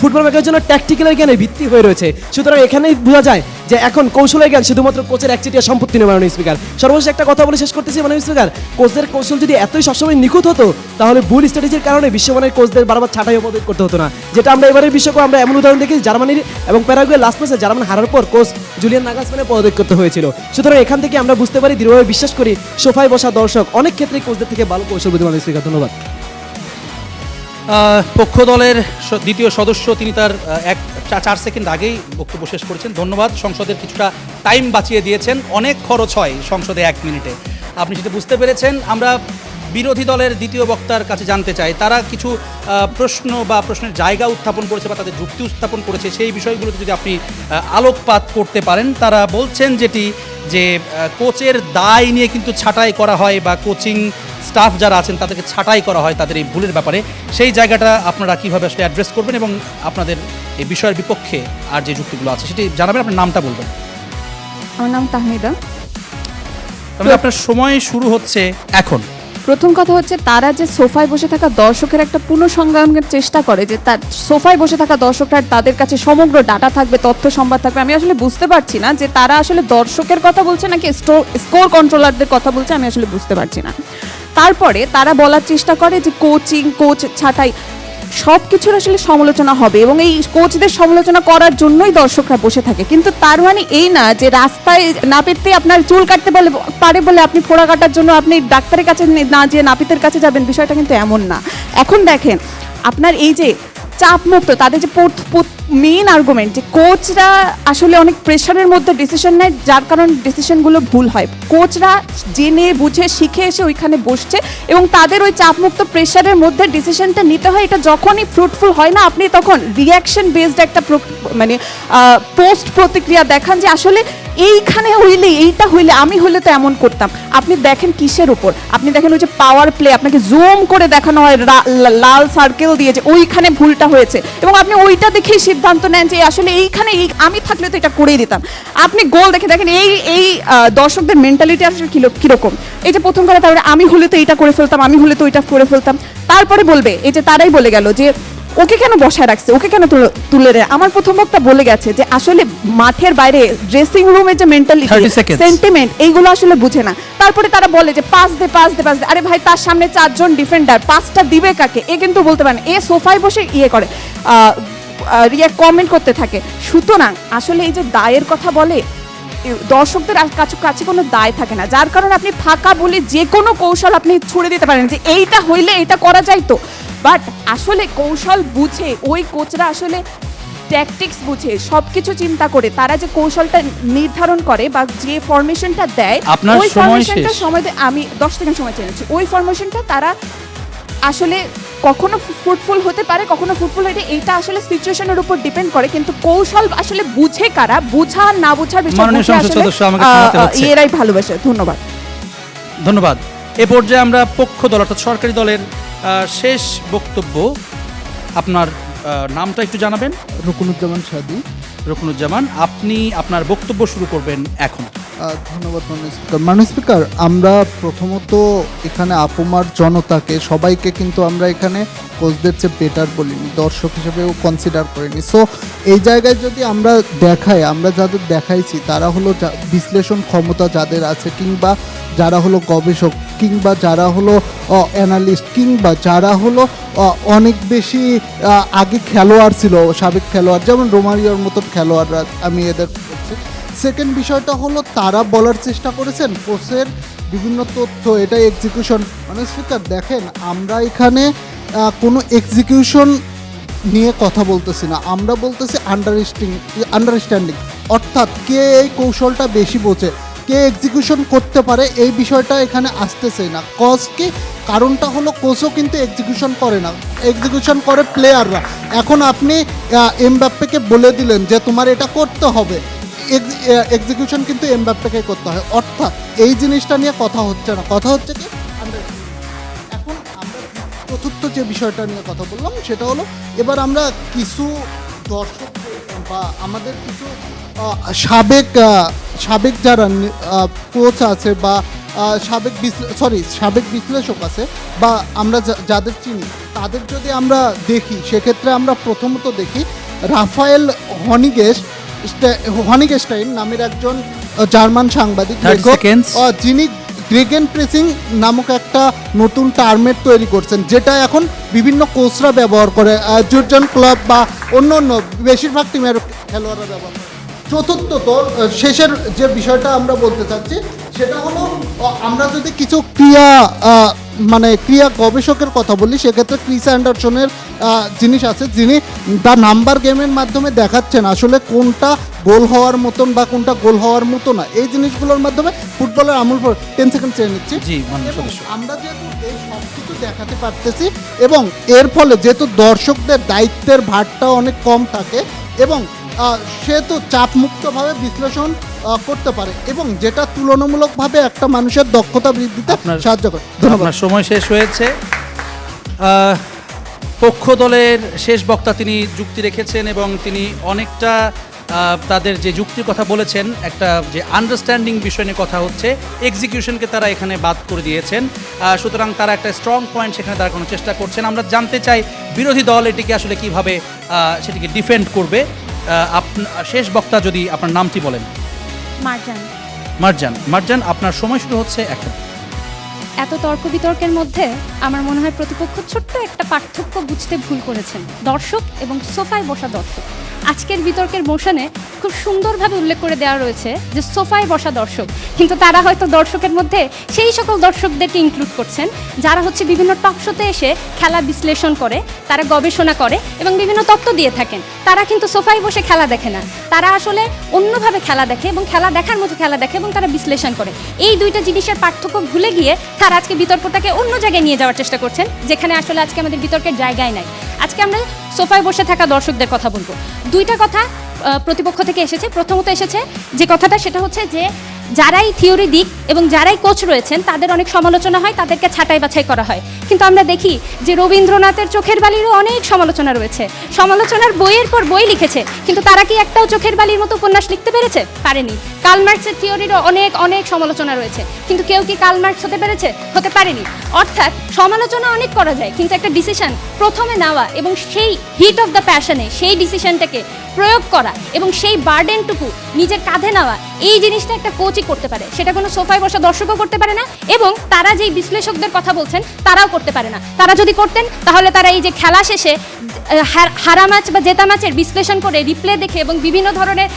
ফুটবল ম্যাচের জন্য ট্যাকটিক্যালের জ্ঞানের ভিত্তি হয়ে রয়েছে। সুতরাং এখানেই বোঝা যায় যে এখন কৌশলের জ্ঞান শুধুমাত্র কোচের একচেটিয়া সম্পত্তি নয়। মাননীয় স্পিকার, সর্বশেষ একটা কথা বলে শেষ করতেছি। মাননীয় স্পিকার, কোচের কৌশল যদি এতই সবসময় নিখুঁত হতো তাহলে ভুল স্ট্র্যাটেজির কারণে বিশ্বমানের কোচদের বারবার ছাঁটাই অপদে করতে হতো না, যেটা আমরা এবারের বিশ্বকাপে আমরা এমন উদাহরণ দেখি জার্মানির এবং প্যারাগুয়ে লাস্ট ম্যাচে জার্মান হারার পর কোচ জুলিয়ান নাগালসম্যানের পদত্যাগ করতে হয়েছিল। সুতরাং এখান থেকে আমরা বুঝতে পারি, দৃঢ়ভাবে বিশ্বাস করি, সোফায় বসা দর্শক অনেক ক্ষেত্রে কোচদের থেকে ভালো কৌশল বুঝে। মাননীয় স্পিকার, ধন্যবাদ। পক্ষ দলের দ্বিতীয় সদস্য তিনি তার 4 সেকেন্ড আগেই বক্তব্য শেষ করেছেন। ধন্যবাদ। সংসদের কিছুটা টাইম বাঁচিয়ে দিয়েছেন। অনেক খরচ হয় সংসদে 1 মিনিটে, আপনি সেটা বুঝতে পেরেছেন। আমরা বিরোধী দলের দ্বিতীয় বক্তার কাছে জানতে চাই, তারা কিছু প্রশ্ন বা প্রশ্নের জায়গা উত্থাপন করেছে বা তাদের যুক্তি উত্থাপন করেছে, সেই বিষয়গুলোতে যদি আপনি আলোকপাত করতে পারেন। তারা বলছেন যে কোচের দায় নিয়ে কিন্তু ছাঁটাই করা হয় বা কোচিং স্টাফ যারা আছেন তাদেরকে ছাঁটাই করা হয় তাদের এই ভুলের ব্যাপারে, সেই জায়গাটা আপনারা কীভাবে আসলে অ্যাড্রেস করবেন এবং আপনাদের এই বিষয়ের বিপক্ষে আর যে যুক্তিগুলো আছে সেটি জানাবেন। আপনার নামটা বলবেন। আমার নাম তাহমিদা। তাহলে আপনার সময় শুরু হচ্ছে এখন। প্রথম কথা হচ্ছে, তারা যে সোফায় বসে থাকা দর্শকের একটা পুনঃসংজ্ঞানের চেষ্টা করে, যে তার সোফায় বসে থাকা দর্শকরা তাদের কাছে সমগ্র ডাটা থাকবে, তথ্য সম্বাদ থাকবে। আমি আসলে বুঝতে পারছি না যে তারা আসলে দর্শকের কথা বলছে নাকি স্কোর কন্ট্রোলারদের কথা বলছে, আমি আসলে বুঝতে পারছি না। তারপরে তারা বলার চেষ্টা করে যে কোচ ছাঁটাই সব কিছুর আসলে সমালোচনা হবে এবং এই কোচদের সমালোচনা করার জন্যই দর্শকরা বসে থাকে, কিন্তু তার মানে এই না যে রাস্তায় নাপিতে আপনার চুল কাটতে পারে বলে আপনি ফোড়া কাটার জন্য আপনি ডাক্তারের কাছে না যে নাপিতের কাছে যাবেন, বিষয়টা কিন্তু এমন না। এখন দেখেন, আপনার এই যে চাপমুক্ত, তাদের যে মেইন আর্গুমেন্ট যে কোচরা আসলে অনেক প্রেশারের মধ্যে ডিসিশন নেয়, যার কারণে ডিসিশনগুলো ভুল হয়। কোচরা জেনে বুঝে শিখে এসে ওইখানে বসছে এবং তাদের ওই চাপমুক্ত প্রেশারের মধ্যে ডিসিশনটা নিতে হয়। এটা যখনই ফ্রুটফুল হয় না, আপনি তখন রিয়াকশন বেসড একটা পোস্ট প্রতিক্রিয়া দেখান যে আসলে এইখানে হইলে এইটা হইলে আমি হইলে তো এমন করতাম। আপনি দেখেন কিসের উপর, আপনি দেখেন ওই যে পাওয়ার প্লে, আপনাকে জুম করে দেখানো হয় লাল সার্কেল দিয়ে যে ওইখানে ভুলটা হয়েছে এবং আপনি ওইটা দেখেই সিদ্ধান্ত নেন যে আসলে এইখানে আমি থাকলে তো এটা করেই দিতাম। আপনি গোল দেখে দেখেন এই দর্শকদের মেন্টালিটি আসলে কিরকম। এই যে প্রথম কথা, তারপরে আমি হলে তো এইটা করে ফেলতাম, আমি হলে তো ওইটা করে ফেলতাম। তারপরে বলবে এই যে তারাই বলে গেল যে ওকে কেন বসায় রাখছে, ওকে কেন তুলে দেয়। আমার প্রথম বক্তা বলে গেছে যে আসলে মাঠের বাইরে ড্রেসিং রুমের যে মেন্টালিটি, সেন্টিমেন্ট, এইগুলো আসলে বুঝে না। তারপরে তারা বলে যে পাস দে। আরে ভাই, তার সামনে 4 জন ডিফেন্ডার, পাসটা দিবে কাকে? এ কিন্তু বলতে পারেন, এ সোফায় বসে করে কমেন্ট করতে থাকে। সুতরাং আসলে এই যে দায়ের কথা বলে, দর্শকদের কাছে কোনো দায় থাকে না, যার কারণে আপনি ফাঁকা বলে যে কোনো কৌশল আপনি ছুড়ে দিতে পারেন যে এইটা হইলে এটা করা যায় তো। বাট আসলে কৌশল বুঝে ওই কোচরা আসলে ট্যাকটিক্স বুঝে সব কিছু চিন্তা করে তারা যে কৌশলটা নির্ধারণ করে বা যে ফরমেশনটা দেয়, ওই ফরমেশনটা সময় আমি 10 সেকেন্ড সময় চেয়েছি, ওই ফরমেশনটা তারা আসলে কখনো ফ্রুটফুল হতে পারে, কখনো ফ্রুটফুল হতে, এটা আসলে সিচুয়েশনের উপর ডিপেন্ড করে, কিন্তু কৌশল আসলে বুঝে কারা, বুঝা না বুঝার বিষয় মাননীয় বুঝে সংসদ আসলে সদস্য, আমাকে থামাতে হচ্ছে। এরাই ভালোবাসে। ধন্যবাদ। ধন্যবাদ। এ পর্যায়ে আমরা পক্ষ দল অর্থাৎ সরকারি দলের শেষ বক্তব্য। আপনার নামটা একটু জানাবেন। রুকনুজ্জামান সাদি। রুকনুজ্জামান, আপনি আপনার বক্তব্য শুরু করবেন এখন। ধন্যবাদ মাননীয় স্পিকার। আমরা প্রথমত এখানে আপুমার জনতাকে সবাইকে কিন্তু আমরা এখানে কোচদের চেয়ে বেটার বলিনি, দর্শক হিসেবেও কনসিডার করিনি। সো এই জায়গায় যদি আমরা দেখাই, আমরা যাদের দেখাইছি তারা হলো বিশ্লেষণ ক্ষমতা যাদের আছে, কিংবা যারা হলো গবেষক, কিংবা যারা হলো অ্যানালিস্ট, কিংবা যারা হলো অনেক বেশি আগে খেলোয়াড় ছিল, সাবেক খেলোয়াড়, যেমন রোমারিওর মতো খেলোয়াড়রা, আমি এদের বলছি। সেকেন্ড বিষয়টা হলো তারা বলার চেষ্টা করেছেন কোচের বিভিন্ন তথ্য, এটা এক্সিকিউশন। মানে স্পিকার দেখেন, আমরা এখানে কোনো এক্সিকিউশন নিয়ে কথা বলতেছি না, আমরা বলতেছি আন্ডারস্ট্যান্ডিং, অর্থাৎ কে এই কৌশলটা বেশি বোঝে, কে এক্সিকিউশন করতে পারে, এই বিষয়টা এখানে আসতেছে না। কজ কি? কারণটা হলো কোচও কিন্তু এক্সিকিউশন করে না, এক্সিকিউশন করে প্লেয়াররা। এখন আপনি এমবাপ্পেকে বলে দিলেন যে তোমার এটা করতে হবে, এক্সিকিউশন কিন্তু এমবাপ্পেকে করতে হয়, অর্থাৎ এই জিনিসটা নিয়ে কথা হচ্ছে না, কথা হচ্ছে কি এখন আমরা চতুর্থ যে বিষয়টা নিয়ে কথা বললাম সেটা হলো, এবার আমরা কিছু দর্শক বা আমাদের কিছু সাবেক যারা কোচ আছে বা সাবেক বিশ্লেষক আছে বা আমরা যাদের চিনি তাদের যদি আমরা দেখি, সেক্ষেত্রে আমরা প্রথমত দেখি রাফায়েল হনিগেস্টাইন নামের একজন জার্মান সাংবাদিক, যিনি গ্রেগেন প্রেসিং নামক একটা নতুন টার্মেট তৈরি করছেন, যেটা এখন বিভিন্ন কোচরা ব্যবহার করে, জুর্জেন ক্লপ বা অন্য বেশিরভাগ টিমের খেলোয়াড়রা ব্যবহার করে। চতুর্থত শেষের যে বিষয়টা আমরা বলতে চাচ্ছি সেটা হলো, আমরা যদি কিছু ক্রিয়া গবেষকের কথা বলি, সেক্ষেত্রে ক্রিস অ্যান্ডারসনের জিনিস আছে, যিনি দ্য নাম্বার গেমের মাধ্যমে দেখাচ্ছেন আসলে কোনটা গোল হওয়ার মতন বা কোনটা গোল হওয়ার মতো না। এই জিনিসগুলোর মাধ্যমে ফুটবলের আমূল 10 সেকেন্ড চেয়ে নিচ্ছি। আমরা যেহেতু এই সব কিছু দেখাতে পারতেছি এবং এর ফলে যেহেতু দর্শকদের দায়িত্বের ভারটা অনেক কম থাকে এবং সে তো চাপমুক্তভাবে বিশ্লেষণ করতে পারে, এবং যেটা তুলনামূলকভাবে একটা মানুষের দক্ষতা বৃদ্ধিতে সাহায্য করে। আপনার সময় শেষ হয়েছে। পক্ষ দলের শেষ বক্তা তিনি যুক্তি রেখেছেন এবং তিনি অনেকটা তাদের যে যুক্তির কথা বলেছেন, একটা যে আন্ডারস্ট্যান্ডিং বিষয় নিয়ে কথা হচ্ছে, এক্সিকিউশনকে তারা এখানে বাদ করে দিয়েছেন। সুতরাং তারা একটা স্ট্রং পয়েন্ট সেখানে দাঁড়ানোর চেষ্টা করছেন। আমরা জানতে চাই বিরোধী দল এটিকে আসলে কিভাবে সেটিকে ডিফেন্ড করবে। শেষ বক্তা যদি আপনার নামটি বলেন। মারজান, আপনার সময় শুরু হচ্ছে এখন। এত তর্ক বিতর্কের মধ্যে আমার মনে হয় প্রতিপক্ষ ছোট্ট একটা পার্থক্য বুঝতে ভুল করেছেন, দর্শক এবং সোফায় বসা দর্শক। আজকের বিতর্কের মোশনে খুব সুন্দরভাবে উল্লেখ করে দেওয়া রয়েছে যে সোফায় বসা দর্শক, কিন্তু তারা হয়তো দর্শকের মধ্যে সেই সকল দর্শকদেরকে ইনক্লুড করছেন যারা হচ্ছে বিভিন্ন টক শোতে এসে খেলা বিশ্লেষণ করে, তারা গবেষণা করে এবং বিভিন্ন তত্ত্ব দিয়ে থাকেন। তারা কিন্তু সোফায় বসে খেলা দেখে না, তারা আসলে অন্যভাবে খেলা দেখে এবং খেলা দেখার মতো খেলা দেখে এবং তারা বিশ্লেষণ করে। এই দুইটা জিনিসের পার্থক্য ভুলে গিয়ে তারা আজকে বিতর্কটাকে অন্য জায়গায় নিয়ে যাওয়ার চেষ্টা করছেন, যেখানে আসলে আজকে আমাদের বিতর্কের জায়গায় নাই। আজকে আমরা সোফায় বসে থাকা দর্শকদের কথা বলবো। দুইটা কথা প্রতিপক্ষ থেকে এসেছে। প্রথমত এসেছে যে কথাটা, সেটা হচ্ছে যে যারাই থিওরি দিক এবং যারাই কোচ রয়েছেন তাদের অনেক সমালোচনা হয়, তাদেরকে ছাঁটাই বাছাই করা হয়। কিন্তু আমরা দেখি যে রবীন্দ্রনাথের চোখের বালিরও অনেক সমালোচনা রয়েছে, সমালোচনার বইয়ের পর বই লিখেছে, কিন্তু তারা কি একটাও চোখের বালির মতো উপন্যাস লিখতে পেরেছে? পারেনি। কার্ল মার্কসের থিওরিরও অনেক সমালোচনা রয়েছে, কিন্তু কেউ কি কার্ল মার্কস হতে পেরেছে? হতে পারেনি। অর্থাৎ সমালোচনা অনেক করা যায়, কিন্তু একটা ডিসিশন প্রথমে নেওয়া এবং সেই হিট অফ দ্য প্যাশনে সেই ডিসিশনটাকে প্রয়োগ করা এবং সেই বার্ডেনটুকু নিজের কাঁধে নেওয়া, এই জিনিসটা একটা কোচই করতে পারে, সেটা কোনো সোফায় বসা দর্শকও করতে পারে না। এবং তারা যেই বিশ্লেষকদের কথা বলছেন তারাও করতে পারে না। তারা যদি করতেন তাহলে তারা এই যে খেলা শেষে হারা ম্যাচ বা জেতা ম্যাচের বিশ্লেষণ করে রিপ্লে দেখে এবং বিভিন্ন ধরনের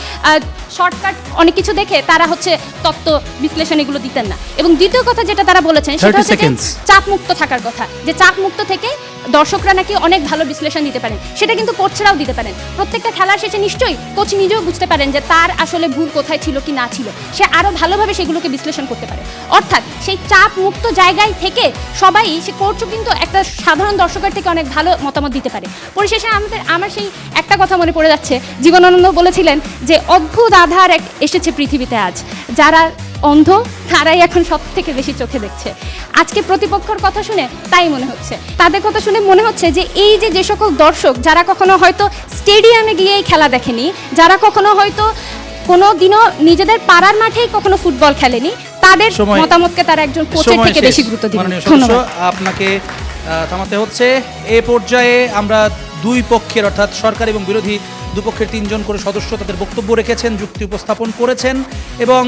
শর্টকাট অনেক কিছু দেখে তারা হচ্ছে তত্ত্ব বিশ্লেষণ এগুলো দিতেন না। এবং দ্বিতীয় কথা যেটা তারা বলেছেন সেটা 30 হচ্ছে যে seconds. চাপ মুক্ত থাকার কথা, যে চাপ মুক্ত থেকে দর্শকরা নাকি অনেক ভালো বিশ্লেষণ দিতে পারেন, সেটা কিন্তু কোচরাও দিতে পারেন। প্রত্যেকটা খেলার শেষে নিশ্চয়ই কোচ নিজেও বুঝতে পারেন যে তার আসলে ভুল কোথায় ছিল কি না ছিল, সে আরও ভালোভাবে সেগুলোকে বিশ্লেষণ করতে পারে। অর্থাৎ সেই চাপ মুক্ত জায়গায় থেকে সবাই, সে কোচও কিন্তু একটা সাধারণ দর্শকের থেকে অনেক ভালো মতামত দিতে পারে। পরিশেষে আমার সেই একটা কথা মনে পড়ে যাচ্ছে, জীবনানন্দ বলেছিলেন যে অদ্ভুত আধার এসেছে পৃথিবীতে আজ, যারা অন্ধ তারাই এখন সব থেকে বেশি চোখে দেখছে। আজকে প্রতিপক্ষের কথা শুনে তাই মনে হচ্ছে, তাদের কথা শুনে মনে হচ্ছে যে এই যে সকল দর্শক যারা কখনো হয়তো স্টেডিয়ামে গিয়ে এই খেলা দেখেনি, যারা কখনো হয়তো কোনো দিনও নিজেদের পাড়ার মাঠেই কখনো ফুটবল খেলেনি, তাদের মতামতকে তারা একজন কোচের থেকে বেশি গুরুত্ব দিবেন। ধন্যবাদ। আপনাকে থামাতে হচ্ছে। এ পর্যায়ে আমরা দুই পক্ষের অর্থাৎ সরকার এবং বিরোধী দুপক্ষের 3 জন করে সদস্য তাদের বক্তব্য রেখেছেন, যুক্তি উপস্থাপন করেছেন এবং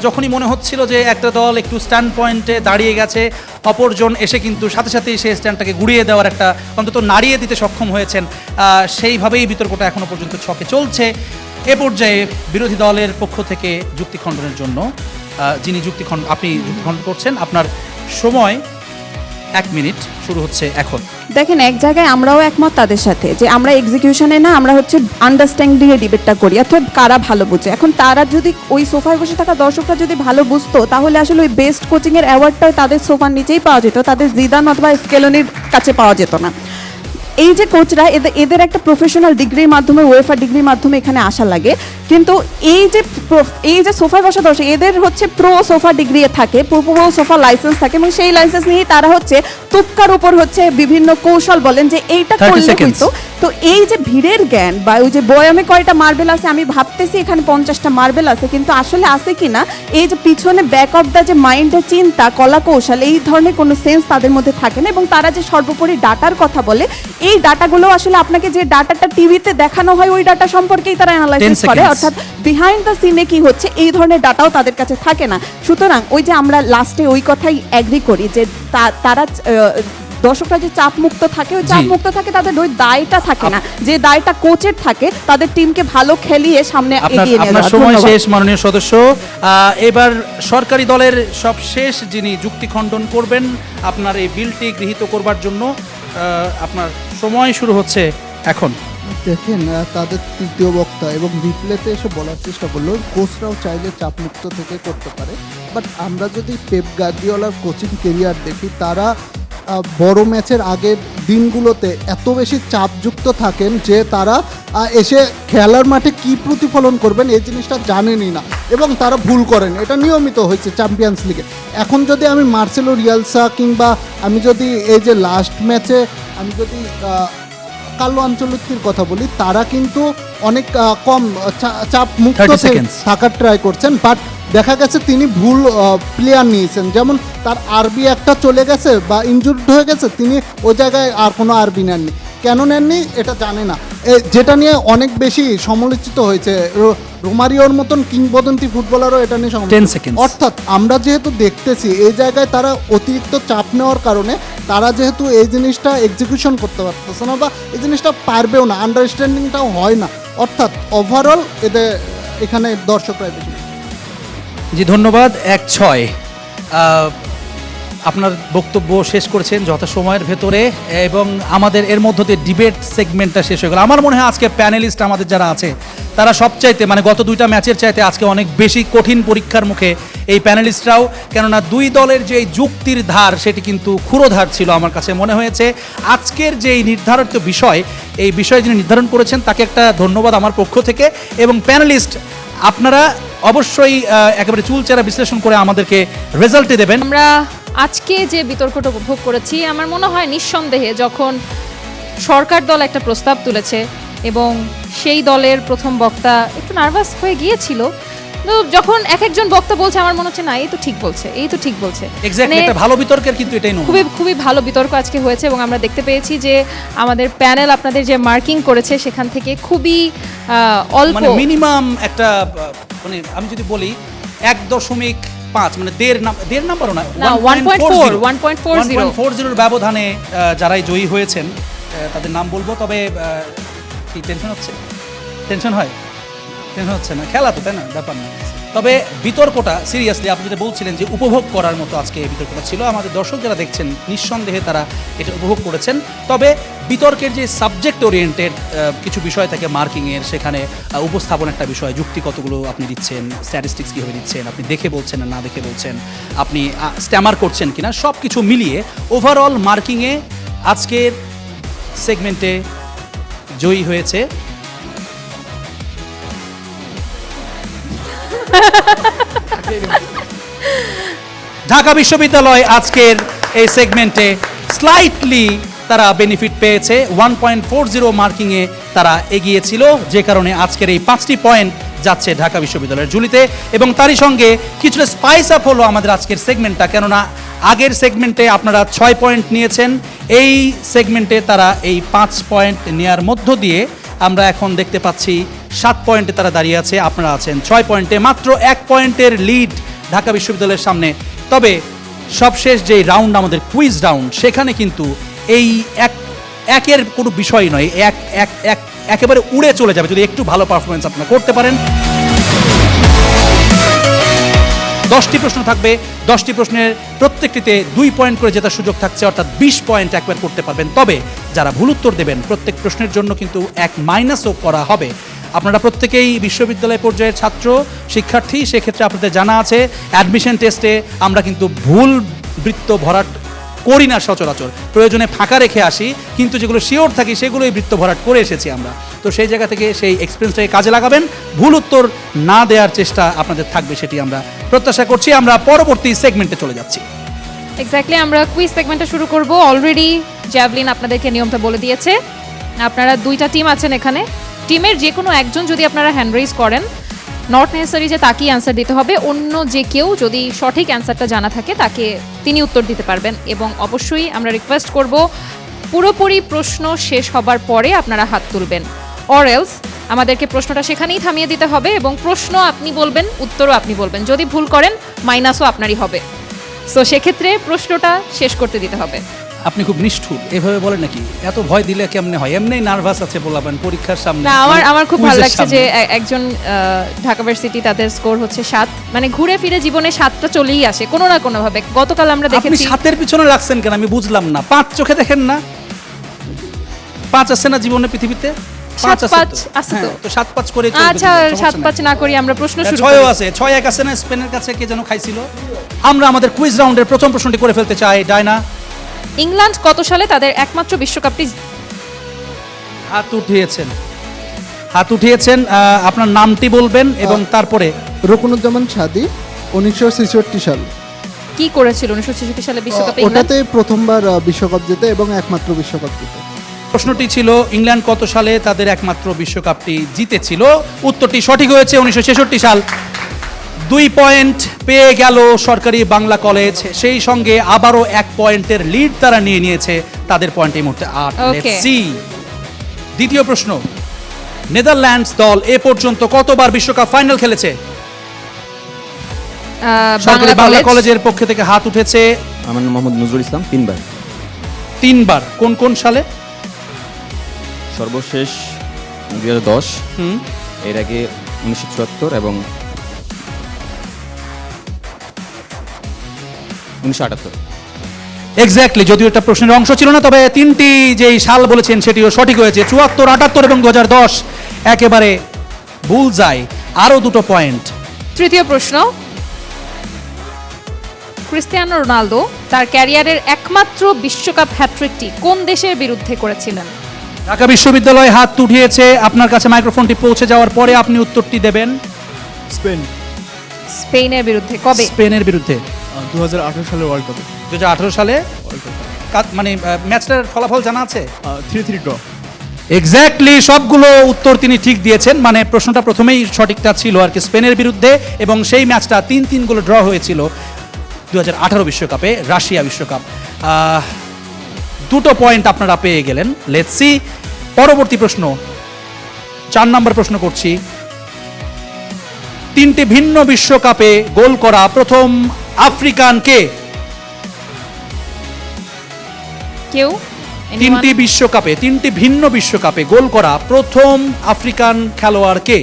যখনই মনে হচ্ছিল যে একটা দল একটু স্ট্যান্ড পয়েন্টে দাঁড়িয়ে গেছে, অপরজন এসে কিন্তু সাথে সাথেই সেই স্ট্যান্ডটাকে গুড়িয়ে দেওয়ার একটা অন্তত নাড়িয়ে দিতে সক্ষম হয়েছেন। সেইভাবেই বিতর্কটা এখনও পর্যন্ত ছকে চলছে। এ পর্যায়ে বিরোধী দলের পক্ষ থেকে যুক্তি খণ্ডনের জন্য আপনি যুক্তি খণ্ডন করছেন, আপনার সময় 1 মিনিট শুরু হচ্ছে এখন। দেখেন, এক জায়গায় আমরাও একমত তাদের সাথে যে আমরা এক্সিকিউশনে না, আমরা হচ্ছে আন্ডারস্ট্যান্ডিং এর ডিবেটটা করি, অর্থাৎ কারা ভালো বুঝে। এখন তারা যদি ওই সোফায় বসে থাকা দর্শকরা যদি ভালো বুঝতো, তাহলে আসলে ওই বেস্ট কোচিং এর অ্যাওয়ার্ডটা তাদের সোফার নিচেই পাওয়া যেত, তাদের জিদান অথবা স্কেলনির কাছে পাওয়া যেত না। এই যে কোচরা এদের একটা প্রফেশনাল ডিগ্রির মাধ্যমে, ওয়েফা ডিগ্রির মাধ্যমে এখানে আসা লাগে, কিন্তু এই যে সোফায় বসা দর্শক এদের হচ্ছে প্রো সোফা ডিগ্রি থাকে, প্রো সোফা লাইসেন্স থাকে, এবং সেই লাইসেন্স নিয়েই তারা হচ্ছে তুপকার উপর হচ্ছে বিভিন্ন কৌশল বলেন যে এইটা করলে হইতো। তো এই যে ভিড়ের জ্ঞান বা ওই যে বয়ামে কয়টা মার্বেল আছে, আমি ভাবতেছি এখানে 50টা মার্বেল আছে, কিন্তু আসলে আছে কিনা, এই যে পিছনে ব্যাক অফ দ্য যে মাইন্ডের চিন্তা, কলা কৌশল, এই ধরনের কোনো সেন্স তাদের মধ্যে থাকে না। এবং তারা যে সর্বোপরি ডাটার কথা বলে, এই ডাটাগুলো আসলে আপনাকে যে ডাটাটা টিভিতে দেখানো হয় ওই ডাটা সম্পর্কেই তারা অ্যানালাইসিস করে, অর্থাৎ বিহাইন্ড দ্য সিনে কি হচ্ছে এই ধরনের ডাটাও তাদের কাছে থাকে না। সুতরাং ওই যে আমরা লাস্টে ওই কথাই এগ্রি করি যে তারা দর্শকরা যে চাপ মুক্ত থাকে, ওই চাপ মুক্ত থাকে, তাদের ওই দায়টা থাকে না যে দায়টা কোচের থাকে তাদের টিমকে ভালো খেলিয়ে সামনে এগিয়ে নিয়ে যাওয়া। সময় শেষ মাননীয় সদস্য। এবার সরকারি দলের সবশেষ যিনি যুক্তি খণ্ডন করবেন আপনার এই বিলটি গৃহীত করবার জন্য, আপনার সময় শুরু হচ্ছে এখন। দেখেন, তাদের তৃতীয় বক্তা এবং রিপ্লেতে এসে বলার চেষ্টা করলো কোচরাও চাইলে চাপমুক্ত থেকে করতে পারে, বাট আমরা যদি পেপ গার্দিওলার কোচিং কেরিয়ার দেখি, তারা বড় ম্যাচের আগের দিনগুলোতে এত বেশি চাপযুক্ত থাকেন যে তারা এসে খেলার মাঠে কি প্রতিফলন করবেন এই জিনিসটা জানেনই না, এবং তারা ভুল করেন। এটা নিয়মিত হয়েছে চ্যাম্পিয়ন্স লিগে। এখন যদি আমি মার্সেলো রিয়ালসা কিংবা আমি যদি এই যে লাস্ট ম্যাচে আমি যদি কার্লো আনচেলত্তির কথা বলি, তারা কিন্তু অনেক কম চাপ মুক্ত থাকার ট্রাই করছেন, বাট দেখা গেছে তিনি ভুল প্লেয়ার নিয়েছেন। যেমন তার আরবি একটা চলে গেছে বা ইনজুর্ড হয়ে গেছে, তিনি ওই জায়গায় আর কোনো আরবি নেননি। কেন নেননি এটা জানে না, যেটা নিয়ে অনেক বেশি সমালোচিত হয়েছে। রোমারিওর মতন কিংবদন্তি ফুটবলারও এটা নিয়ে সমালোচিত। অর্থাৎ আমরা যেহেতু দেখতেছি এই জায়গায় তারা অতিরিক্ত চাপ নেওয়ার কারণে তারা যেহেতু এই জিনিসটা এক্সিকিউশন করতে পারতেছে না বা এই জিনিসটা পারবেও না, আন্ডারস্ট্যান্ডিংটাও হয় না, অর্থাৎ ওভারঅল এদের এখানে দর্শকরা বেশি। জি ধন্যবাদ। 1-6 আপনার বক্তব্য শেষ করেছেন যথাসময়ের ভেতরে এবং আমাদের এর মধ্য দিয়ে ডিবেট সেগমেন্টটা শেষ হয়ে গেল। আমার মনে হয় আজকে প্যানেলিস্ট আমাদের যারা আছে তারা সবচাইতে মানে গত 2টা ম্যাচের চাইতে আজকে অনেক বেশি কঠিন পরীক্ষার মুখে এই প্যানেলিস্টরাও, কেননা দুই দলের যে যুক্তির ধার সেটি কিন্তু ক্ষুরোধার ছিল আমার কাছে মনে হয়েছে। আজকের যে নির্ধারিত বিষয়, এই বিষয় যিনি নির্ধারণ করেছেন তাকে একটা ধন্যবাদ আমার পক্ষ থেকে। এবং প্যানেলিস্ট আপনারা অবশ্যই একেবারে চুলচেরা বিশ্লেষণ করে আমাদেরকে রেজাল্টে দেবেন। আমরা আজকে যে বিতর্কটা উপভোগ করেছি, আমার মনে হয় নিঃসন্দেহে যখন সরকার দল একটা প্রস্তাব তুলেছে এবং সেই দলের প্রথম বক্তা একটু নার্ভাস হয়ে গিয়েছিল, তো যখন এক একজন বক্তা বলছে আমার মনে হচ্ছে না এই তো ঠিক বলছে, এই তো ঠিক বলছে। এক্স্যাক্টলি, একটা ভালো বিতর্কের কিন্তু এটাই নয়, খুবই ভালো বিতর্ক আজকে হয়েছে এবং আমরা দেখতে পেয়েছি যে আমাদের প্যানেল আপনাদের যে মার্কিং করেছে সেখান থেকে খুবই অল্প মানে মিনিমাম একটা মানে আমি যদি বলি 1.5 মানে দেড় নাম্বারও না 1.40 ব্যবধানে যারাই জয়ী হয়েছেন তাদের নাম বলবো। তবে কি টেনশন হচ্ছে? টেনশন হয়? কেন হচ্ছে না, খেলা তো তাই না, ব্যাপার না। তবে বিতর্কটা সিরিয়াসলি আপনি যেটা বলছিলেন যে উপভোগ করার মতো আজকে এই বিতর্কটা ছিল, আমাদের দর্শক যারা দেখছেন নিঃসন্দেহে তারা এটা উপভোগ করেছেন। তবে বিতর্কের যে সাবজেক্ট ওরিয়েন্টেড কিছু বিষয় থাকে মার্কিংয়ের, সেখানে উপস্থাপন একটা বিষয়, যুক্তি কতগুলো আপনি দিচ্ছেন, স্ট্যাটিস্টিক্স কীভাবে দিচ্ছেন, আপনি দেখে বলছেন না দেখে বলছেন, আপনি স্ট্যামার করছেন কিনা, সব কিছু মিলিয়ে ওভারঅল মার্কিংয়ে আজকের সেগমেন্টে জয়ী হয়েছে ঢাকা বিশ্ববিদ্যালয়। আজকের এই সেগমেন্টে স্লাইটলি তারা বেনিফিট পেয়েছে, 1.40 মার্কিংয়ে তারা এগিয়ে ছিল, যে কারণে আজকের এই 5টি পয়েন্ট যাচ্ছে ঢাকা বিশ্ববিদ্যালয়ের ঝুলিতে। এবং তারই সঙ্গে কিছুটা স্পাইস আপ হলো আমাদের আজকের সেগমেন্টটা, কেননা আগের সেগমেন্টে আপনারা 6 পয়েন্ট নিয়েছেন, এই সেগমেন্টে তারা এই 5 পয়েন্ট নেয়ার মধ্য দিয়ে আমরা এখন দেখতে পাচ্ছি 7 পয়েন্টে তারা দাঁড়িয়ে আছে, আপনারা আছেন 6 পয়েন্টে, মাত্র 1 পয়েন্টের লিড ঢাকা বিশ্ববিদ্যালয়ের সামনে। তবে সবশেষ যে রাউন্ড আমাদের কুইজ রাউন্ড, সেখানে কিন্তু এই একের কোনো বিষয় নয়, একেবারে উড়ে চলে যাবে যদি একটু ভালো পারফরমেন্স আপনারা করতে পারেন। 10টি প্রশ্ন থাকবে, 10টি প্রশ্নের প্রত্যেকটিতে 2 পয়েন্ট করে জেতার সুযোগ থাকছে, অর্থাৎ 20 পয়েন্ট একবার করতে পারবেন। তবে যারা ভুল উত্তর দেবেন প্রত্যেক প্রশ্নের জন্য কিন্তু 1 মাইনাসও করা হবে। আপনারা প্রত্যেকেই বিশ্ববিদ্যালয় পর্যায়ের ছাত্র শিক্ষার্থী, সেক্ষেত্রে আপনাদের জানা আছে অ্যাডমিশন টেস্টে আমরা কিন্তু ভুল বৃত্ত ভরাট করি না সচরাচর, প্রয়োজনে ফাঁকা রেখে আসি, কিন্তু যেগুলো শিওর থাকি সেগুলোই বৃত্ত ভরাট করে এসেছি আমরা। তো সেই জায়গা থেকে সেই এক্সপিরিয়েন্সটাকে কাজে লাগাবেন, ভুল উত্তর না দেওয়ার চেষ্টা আপনাদের থাকবে, সেটি আমরা প্রত্যাশা করছি। আমরা পরবর্তী সেগমেন্টে চলে যাচ্ছি। এক্স্যাক্টলি, আমরা কুইজ সেগমেন্টটা শুরু করব। অলরেডি জ্যাভলিন আপনাদেরকে নিয়মটা বলে দিয়েছে। আপনারা 2টা টিম আছেন এখানে, টিমের যে কোনো একজন যদি আপনারা হ্যান্ড রেইজ করেন, নট নেসেসারি যে তাকেই অ্যান্সার দিতে হবে, অন্য যে কেউ যদি সঠিক অ্যান্সারটা জানা থাকে তাকে তিনি উত্তর দিতে পারবেন। এবং অবশ্যই আমরা রিকোয়েস্ট করব পুরোপুরি প্রশ্ন শেষ হবার পরে আপনারা হাত তুলবেন, অর এলস আমাদেরকে প্রশ্নটা সেখানেই থামিয়ে দিতে হবে এবং প্রশ্ন আপনি বলবেন, উত্তরও আপনি বলবেন। যদি ভুল করেন মাইনাসও আপনারই হবে। সো সেক্ষেত্রে প্রশ্নটা শেষ করতে দিতে হবে। আপনি খুব নিষ্ঠুর, এভাবে বলেন নাকি? এত ভয় দিলে কেমনে হয়? এমনি নার্ভাস আছে বলবেন পরীক্ষার সামনে। না, আমার খুব ভালো লাগছে যে একজন ঢাকা ভার্সিটি তাদের স্কোর হচ্ছে 7, মানে ঘুরে ফিরে জীবনে 7টা চলেই আসে কোনো না কোনো ভাবে। গতকাল আমরা আপনি দেখেছি 7-এর পিছনে লাগছেন কেন আমি বুঝলাম না। 5 চোখে দেখেন না? 5 আছে না জীবনে পৃথিবীতে? 5 আছে তো। তো 7-5 করে চলবে। আচ্ছা 7-5 না করি, আমরা প্রশ্ন শুরু 6 করি। আছে, 6-1 আছে না স্পেনের কাছে, কে যেন খাইছিল। আমরা আমাদের কুইজ রাউন্ডের প্রথম প্রশ্নটি করে ফেলতে চাই। ডায়না, ইংল্যান্ড কত সালে তাদের একমাত্র বিশ্বকাপটি? হাত উঠিয়েছেন, আপনার নামটি বলবেন এবং তারপরে। রকুনুজ্জামান সাদি, 1966 সাল। কি করেছিল 1966 সালে বিশ্বকাপে ইংল্যান্ড? ওটাতে প্রথমবার বিশ্বকাপ জেতে এবং একমাত্র বিশ্বকাপ জেতে। প্রশ্নটি ছিল ইংল্যান্ড কত সালে তাদের একমাত্র বিশ্বকাপটি জিতেছিল। উত্তরটি সঠিক হয়েছে, 1966 সাল। 2 পয়েন্ট পেয়ে গেল সরকারি বাংলা কলেজ, সেই সঙ্গে আবারও 1 পয়েন্টের লিড তারা নিয়ে নিয়েছে, তাদের পয়েন্ট এই মুহূর্তে 8। লেটস সি দ্বিতীয় প্রশ্ন, নেদারল্যান্ডস দল এ পর্যন্ত কতবার বিশ্বকাপ ফাইনাল খেলেছে? সরকারি বাংলা কলেজের পক্ষ থেকে হাত উঠেছে। আমার নাম মোহাম্মদ নজরুল ইসলাম, 3বার। 3বার। কোন কোন সালে? সর্বশেষ 2010, এর আগে 1974 এবং 1978। এক্স্যাক্টলি, যদিও এটা প্রশ্নের অংশ ছিল না, তবে 3টি যেই সাল বলেছেন সেটিও সঠিক হয়েছে, 74, 78 এবং 2010। একেবারে বুলজাই। আরও 2টো পয়েন্ট। তৃতীয় প্রশ্ন, ক্রিস্টিয়ানো রোনালদো তার ক্যারিয়ারের একমাত্র বিশ্বকাপ হ্যাট্রিকটি কোন দেশের বিরুদ্ধে করেছিলেন? ঢাকা বিশ্ববিদ্যালয় হাত উঠিয়েছে, আপনার কাছে মাইক্রোফোনটি পৌঁছে যাওয়ার পরে আপনি উত্তরটি দেবেন। স্পেনের বিরুদ্ধে। কবে? স্পেনের বিরুদ্ধে 2018 সালের ওয়ার্ল্ড কাপে। 2018 সালে মানে ম্যাচটার ফলাফল জানা আছে? 3-3 ড্র। এক্স্যাক্টলি, সবগুলো উত্তর তিনি ঠিক দিয়েছেন, মানে প্রশ্নটা প্রথমেই সঠিকটা ছিল আর কি, স্পেনের বিরুদ্ধে, এবং সেই ম্যাচটা 3-3 গোলে ড্র হয়েছিল 2018 বিশ্বকাপে, রাশিয়া বিশ্বকাপ। 2টো পয়েন্ট আপনারা পেয়ে গেলেন। লেটস সি পরবর্তী প্রশ্ন, 4 নম্বর প্রশ্ন করছি। 3টি ভিন্ন বিশ্বকাপে গোল করা প্রথম আফ্রিকান কে? কেউ? 3টি বিশ্বকাপে, 3টি ভিন্ন বিশ্বকাপে গোল করা প্রথম আফ্রিকান খেলোয়াড় কে?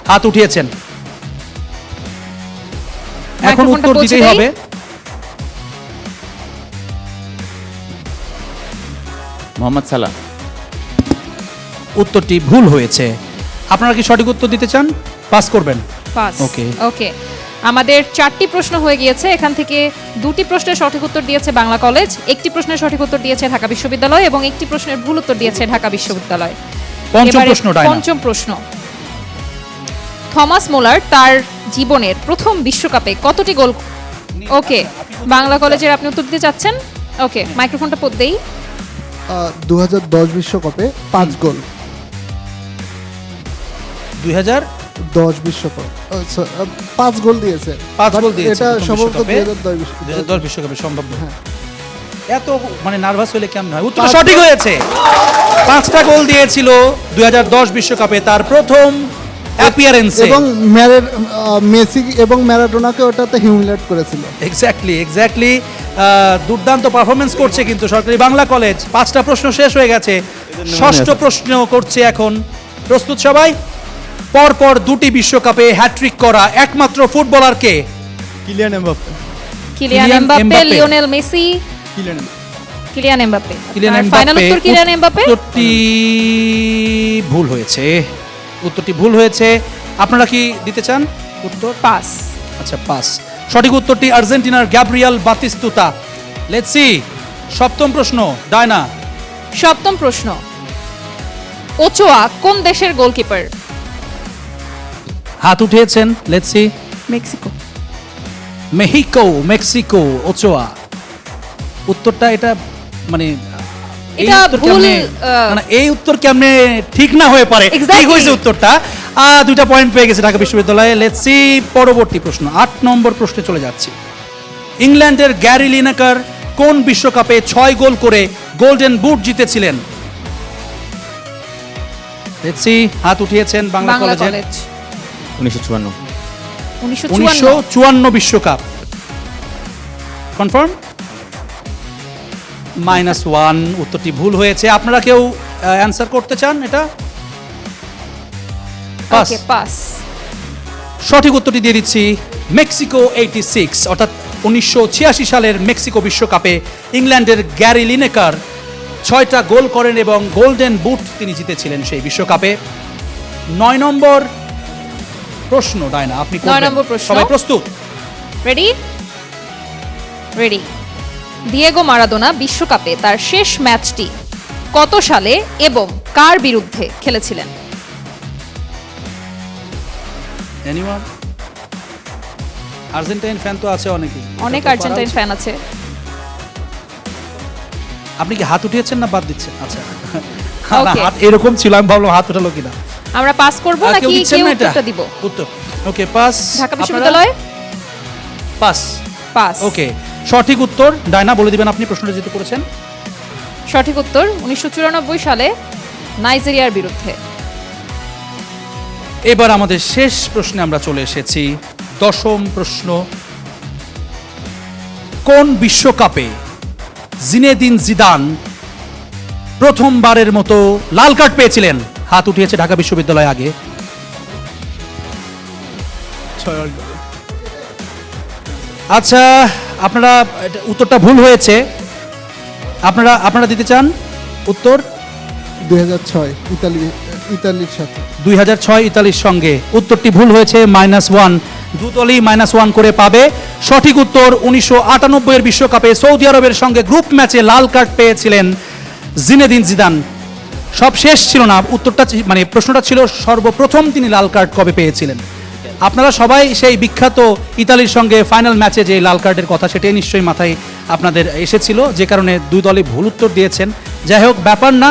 হাত উঠিয়েছেন। এখন মাইক্রোফোনটা উত্তর পৌঁছে দিতেই দেই। হবে। মোহাম্মদ সালাহ। উত্তরটি ভুল হয়েছে। আপনারা কি সঠিক উত্তর দিতে চান? পাস করবেন? পাস। Okay. ওকে, আমাদের 4টি প্রশ্ন হয়ে গিয়েছে। এখান থেকে 2টি প্রশ্নের সঠিক উত্তর দিয়েছে বাংলা কলেজ, 1টি প্রশ্নের সঠিক উত্তর দিয়েছে ঢাকা বিশ্ববিদ্যালয় এবং 1টি প্রশ্নের ভুল উত্তর দিয়েছে ঢাকা বিশ্ববিদ্যালয়। পঞ্চম এবারে প্রশ্ন, ডায়না। পঞ্চম প্রশ্ন, থমাস মুলার তার জীবনের প্রথম বিশ্বকাপে কতটি গোল? ওকে, বাংলা কলেজের আপনি উত্তর দিতে চাচ্ছেন? ওকে, মাইক্রোফোনটা দেই। 2010 বিশ্বকাপে 5 গোল। 2010 বিশ্বকাপ 5 গোল দিয়েছে। 5 গোল But দিয়েছে এটা প্রথম সম্ভবত বিশ্বকাপে। 2010 বিশ্বকাপে সম্ভব না। হ্যাঁ। এত মানে নার্ভাস হলে কেমন হয়? উত্তর সঠিক হয়েছে। 5টা গোল দিয়েছিল 2010 বিশ্বকাপে তার প্রথম অ্যাপিয়ারেন্সে। এবং মেসি এবং ম্যারাডোনাকে ওটাতে হিউমিলেট করেছিল। এক্স্যাক্টলি দুর্দান্ত পারফরমেন্স করছে কিন্তু সরকারি বাংলা কলেজ। 5টা প্রশ্ন শেষ হয়ে গেছে, 6ষ্ঠ প্রশ্ন করছে এখন। প্রস্তুত সবাই? পরপর 2টি বিশ্বকাপে হ্যাট্রিক করা একমাত্র ফুটবলার কে? Kylian Mbappe, Mbappe. Lionel Messi, Kylian Mbappe. Kylian final Mbappe. উত্তর কিলিয়ান এমবাপ্পে। উত্তরটি ভুল হয়েছে। উত্তরটি ভুল হয়েছে। আপনারা কি দিতে চান উত্তর? পাস। আচ্ছা, পাস। সঠিক উত্তরটি আর্জেন্টিনার গ্যাব্রিয়েল বাতিস্তুতা। Let's see. 7ম প্রশ্ন, ডায়না। 7ম প্রশ্ন, ওচোয়া কোন দেশের গোলকিপার? হাত উঠিয়েছেন। Let's see. Mexico. Mexico, Ochoa. উত্তরটা এটা মানে এই এটা উত্তর ভুল, কেমনে- না, এই উত্তর কেমনে ঠিক না হয়ে পারে? Exactly. ঠিক হয়েছে উত্তরটা। 2টা পয়েন্ট পেয়ে গেছে ঢাকা বিশ্ববিদ্যালয়ে। লেটস সি পরবর্তী প্রশ্ন। 8 নম্বর প্রশ্নে চলে যাচ্ছি। ইংল্যান্ডের গ্যারি লিনেকার কোন বিশ্বকাপে 6 গোল করে গোল্ডেন বুট জিতেছিলেন? Let's see. হাত উঠিয়েছেন বাংলা বাংলা কলেজের। কলেজ। 1954। 1954। 1954 বিশ্বকাপ। কনফার্ম? -1। উত্তরটি ভুল হয়েছে। আপনারা কেউ অ্যানসার করতে চান এটা? পাস। ওকে, পাস। সঠিক উত্তরটি দিয়ে দিচ্ছি। মেক্সিকো 86, অর্থাৎ 1986 সালের মেক্সিকো বিশ্বকাপে ইংল্যান্ডের গ্যারি লিনেকার 6টা গোল করেন এবং গোল্ডেন বুট তিনি জিতেছিলেন সেই বিশ্বকাপে। 9 নম্বর প্রশ্ন, ডায়না, আপনি 9 নম্বর প্রশ্ন। সবাই প্রস্তুত? রেডি? রেডি। দিয়েগো মারাদোনা বিশ্বকাপে তার শেষ ম্যাচটি কত সালে এবং কার বিরুদ্ধে খেলেছিলেন? এনিওয়ান? আর্জেন্টাইন ফ্যান তো আছে অনেকেই। অনেক এটা তো আর্জেন্টাইন পারা ফ্যান আছে। উচিত। আপনি কি হাত উঠিয়েছেন না বাদ দিচ্ছেন? আচ্ছা, না, Okay. হাত এরকম ছিল, আমি ভাবলাম হাত উঠালো কিনা। আমরা পাস করব কেউ নাকি দিচ্ছেন কেউ না এটা? উত্তরটা দিব? উত্তর। ওকে, পাস। ঢাকা বিশ্ববিদ্যালয়? পাস। পাস। ওকে, সঠিক উত্তর ডায়না বলে দিবেন আপনি প্রশ্নটা যেহেতু করেছেন। সঠিক উত্তর 1994 সালে নাইজেরিয়ার বিরুদ্ধে। এবার আমাদের শেষ প্রশ্নে আমরা চলে এসেছি। 10ম প্রশ্ন, কোন বিশ্বকাপে জিনেদিন জিদান প্রথমবারের মতো লাল কার্ড পেয়েছিলেন? হাত উঠিয়েছে ঢাকা বিশ্ববিদ্যালয় আগে। আচ্ছা, আপনারা উত্তরটা ভুল হয়েছে। আপনারা দিতে চান উত্তর? 2006 ইতালির সাথে। 2006 ইতালির সঙ্গে। উত্তরটি ভুল হয়েছে, -1। দুদলই -1 করে পাবে। সঠিক উত্তর 1998 এর বিশ্বকাপে সৌদি আরবের সঙ্গে গ্রুপ ম্যাচে লাল কার্ড পেয়েছিলেন জিনেদিন জিদান। সব শেষ ছিল না, উত্তরটা মানে প্রশ্নটা ছিল সর্বপ্রথম তিনি লাল কার্ড কবে পেয়েছিলেন। আপনারা সবাই সেই বিখ্যাত ইতালির সঙ্গে ফাইনাল ম্যাচে যে লাল কার্ডের কথা, সেটাই নিশ্চয়ই মাথায় আপনাদের এসেছিল, যে কারণে দুই দলই ভুল উত্তর দিয়েছেন। যাই হোক, ব্যাপার না।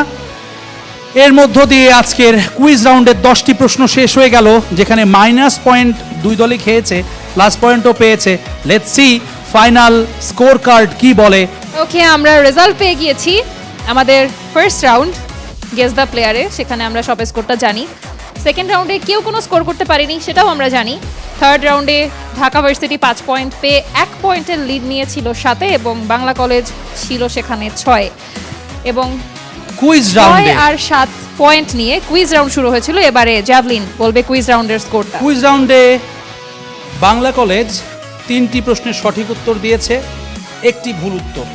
এর মধ্য দিয়ে আজকের কুইজ রাউন্ডের 10টি প্রশ্ন শেষ হয়ে গেল, যেখানে -পয়েন্ট দুই দলই খেয়েছে, প্লাস পয়েন্টও পেয়েছে। Let's see final score card কি বলে। ওকে, আমরা রেজাল্ট পেয়ে গিয়েছি আমাদের ফার্স্ট রাউন্ড গেস দ্য প্লেয়ারে। সেখানে আমরা সব স্কোরটা জানি। সেকেন্ড রাউন্ডে কেউ কোনো স্কোর করতে পারেনি, সেটাও আমরা জানি। থার্ড রাউন্ডে ঢাকা ভার্সিটি 5 পয়েন্ট পেয়ে 1 পয়েন্টের লিড নিয়েছিল 7-এ এবং বাংলা কলেজ ছিল সেখানে 6। এবং কুইজ রাউন্ডে 6 আর 7 পয়েন্ট নিয়ে কুইজ রাউন্ড শুরু হয়েছিল। এবারে জ্যাভলিন বলবে কুইজ রাউন্ডের স্কোরটা। কুইজ রাউন্ডে বাংলা কলেজ 3টি প্রশ্নের সঠিক উত্তর দিয়েছে, 1টি ভুল উত্তর।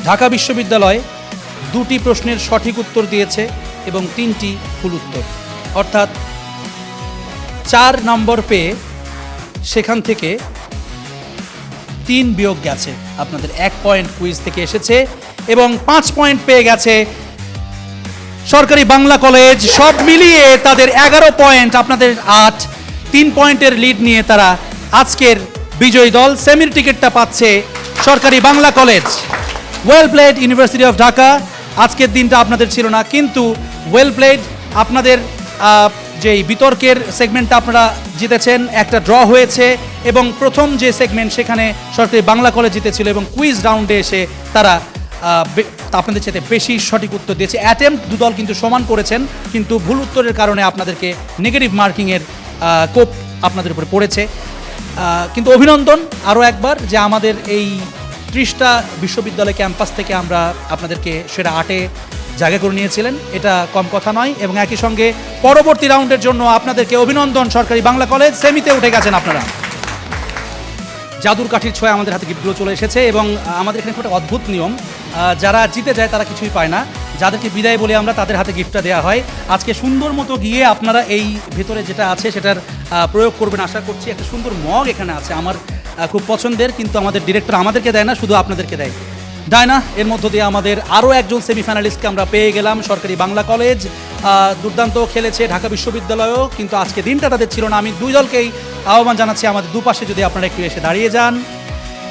ঢাকা বিশ্ববিদ্যালয় 2টি প্রশ্নের সঠিক উত্তর দিয়েছে এবং 3টি ভুল উত্তর, অর্থাৎ 4 নম্বর পেয়ে সেখান থেকে 3 বিয়োগ গেছে, আপনাদের 1 পয়েন্ট কুইজ থেকে এসেছে এবং 5 পয়েন্ট পেয়ে গেছে সরকারি বাংলা কলেজ। সব মিলিয়ে তাদের 11 পয়েন্ট, আপনাদের 8, 3 পয়েন্টের লিড নিয়ে তারা আজকের বিজয়ী দল। সেমির টিকিটটা পাচ্ছে সরকারি Bangla college. Well played university of Dhaka. আজকের দিনটা আপনাদের ছিল না, কিন্তু ওয়েল প্লেড। আপনাদের যেই বিতর্কের সেগমেন্টটা আপনারা জিতেছেন, একটা ড্র হয়েছে এবং প্রথম যে সেগমেন্ট সেখানে সরকারি বাংলা কলেজ জিতেছিল এবং কুইজ রাউন্ডে এসে তারা আপনাদের চাইতে বেশি সঠিক উত্তর দিয়েছে। অ্যাটেম্প্ট 2 দল কিন্তু সমান করেছেন, কিন্তু ভুল উত্তরের কারণে আপনাদেরকে নেগেটিভ মার্কিংয়ের কোপ আপনাদের উপরে পড়েছে। কিন্তু অভিনন্দন আরও একবার যে আমাদের এই 30টা বিশ্ববিদ্যালয় ক্যাম্পাস থেকে আমরা আপনাদেরকে সেরা 8-এ জায়গা করে নিয়েছিলেন, এটা কম কথা নয়। এবং একই সঙ্গে পরবর্তী রাউন্ডের জন্য আপনাদেরকে অভিনন্দন, সরকারি বাংলা কলেজ সেমিতে উঠে গেছেন আপনারা। জাদুর কাঠির ছোঁয়া আমাদের হাতে গিফটগুলো চলে এসেছে এবং আমাদের এখানে একটা অদ্ভুত নিয়ম, যারা জিতে যায় তারা কিছুই পায় না, যাদেরকে বিদায় বলে আমরা তাদের হাতে গিফটটা দেওয়া হয়। আজকে সুন্দর মতো গিয়ে আপনারা এই ভেতরে যেটা আছে সেটার প্রয়োগ করবেন আশা করছি। একটা সুন্দর মগ এখানে আছে আমার খুব পছন্দের, কিন্তু আমাদের ডিরেক্টর আমাদেরকে দেয় না, শুধু আপনাদেরকে দেয়। ডায়না, এর মধ্য দিয়ে আমাদের আরও একজন সেমিফাইনালিস্টকে আমরা পেয়ে গেলাম। সরকারি বাংলা কলেজ দুর্দান্ত খেলেছে, ঢাকা বিশ্ববিদ্যালয়ও, কিন্তু আজকে দিনটা তাদের ছিল না। আমি 2 দলকেই আহ্বান জানাচ্ছি আমাদের দুপাশে যদি আপনারা একটু এসে দাঁড়িয়ে যান,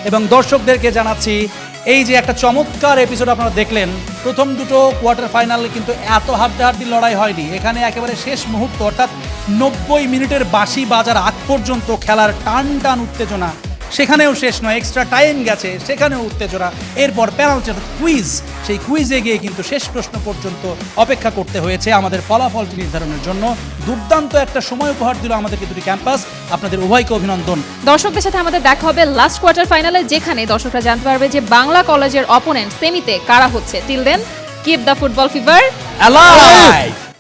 এবং দর্শকদেরকে জানাচ্ছি এই যে একটা চমৎকার এপিসোড আপনারা দেখলেন। প্রথম দুটো কোয়ার্টার ফাইনালে কিন্তু এত হাড্ডাহাড্ডি লড়াই হয়নি, এখানে একেবারে শেষ মুহূর্ত অর্থাৎ 90 মিনিটের বাঁশি বাজার আগ পর্যন্ত খেলার টান উত্তেজনা, সেখানেও শেষ নয়, এক্সট্রা টাইম গেছে সেখানেও উত্তেজনা, এরপর পেনাল্টি অর্থাৎ কুইজ, সেই কুইজে গিয়ে কিন্তু শেষ প্রশ্ন পর্যন্ত অপেক্ষা করতে হয়েছে আমাদের ফলাফলটি নির্ধারণের জন্য। দুর্দান্ত একটা সময় উপহার দিল আমাদেরকে দুটি ক্যাম্পাস, আপনাদের উভয়কে অভিনন্দন। দর্শকদের সাথে আমাদের দেখা হবে লাস্ট কোয়ার্টার ফাইনালে, যেখানে দর্শকরা জানতে পারবে যে বাংলা কলেজের অপোনেন্ট সেমিতে কারা হচ্ছে। Till then, keep the football fever alive.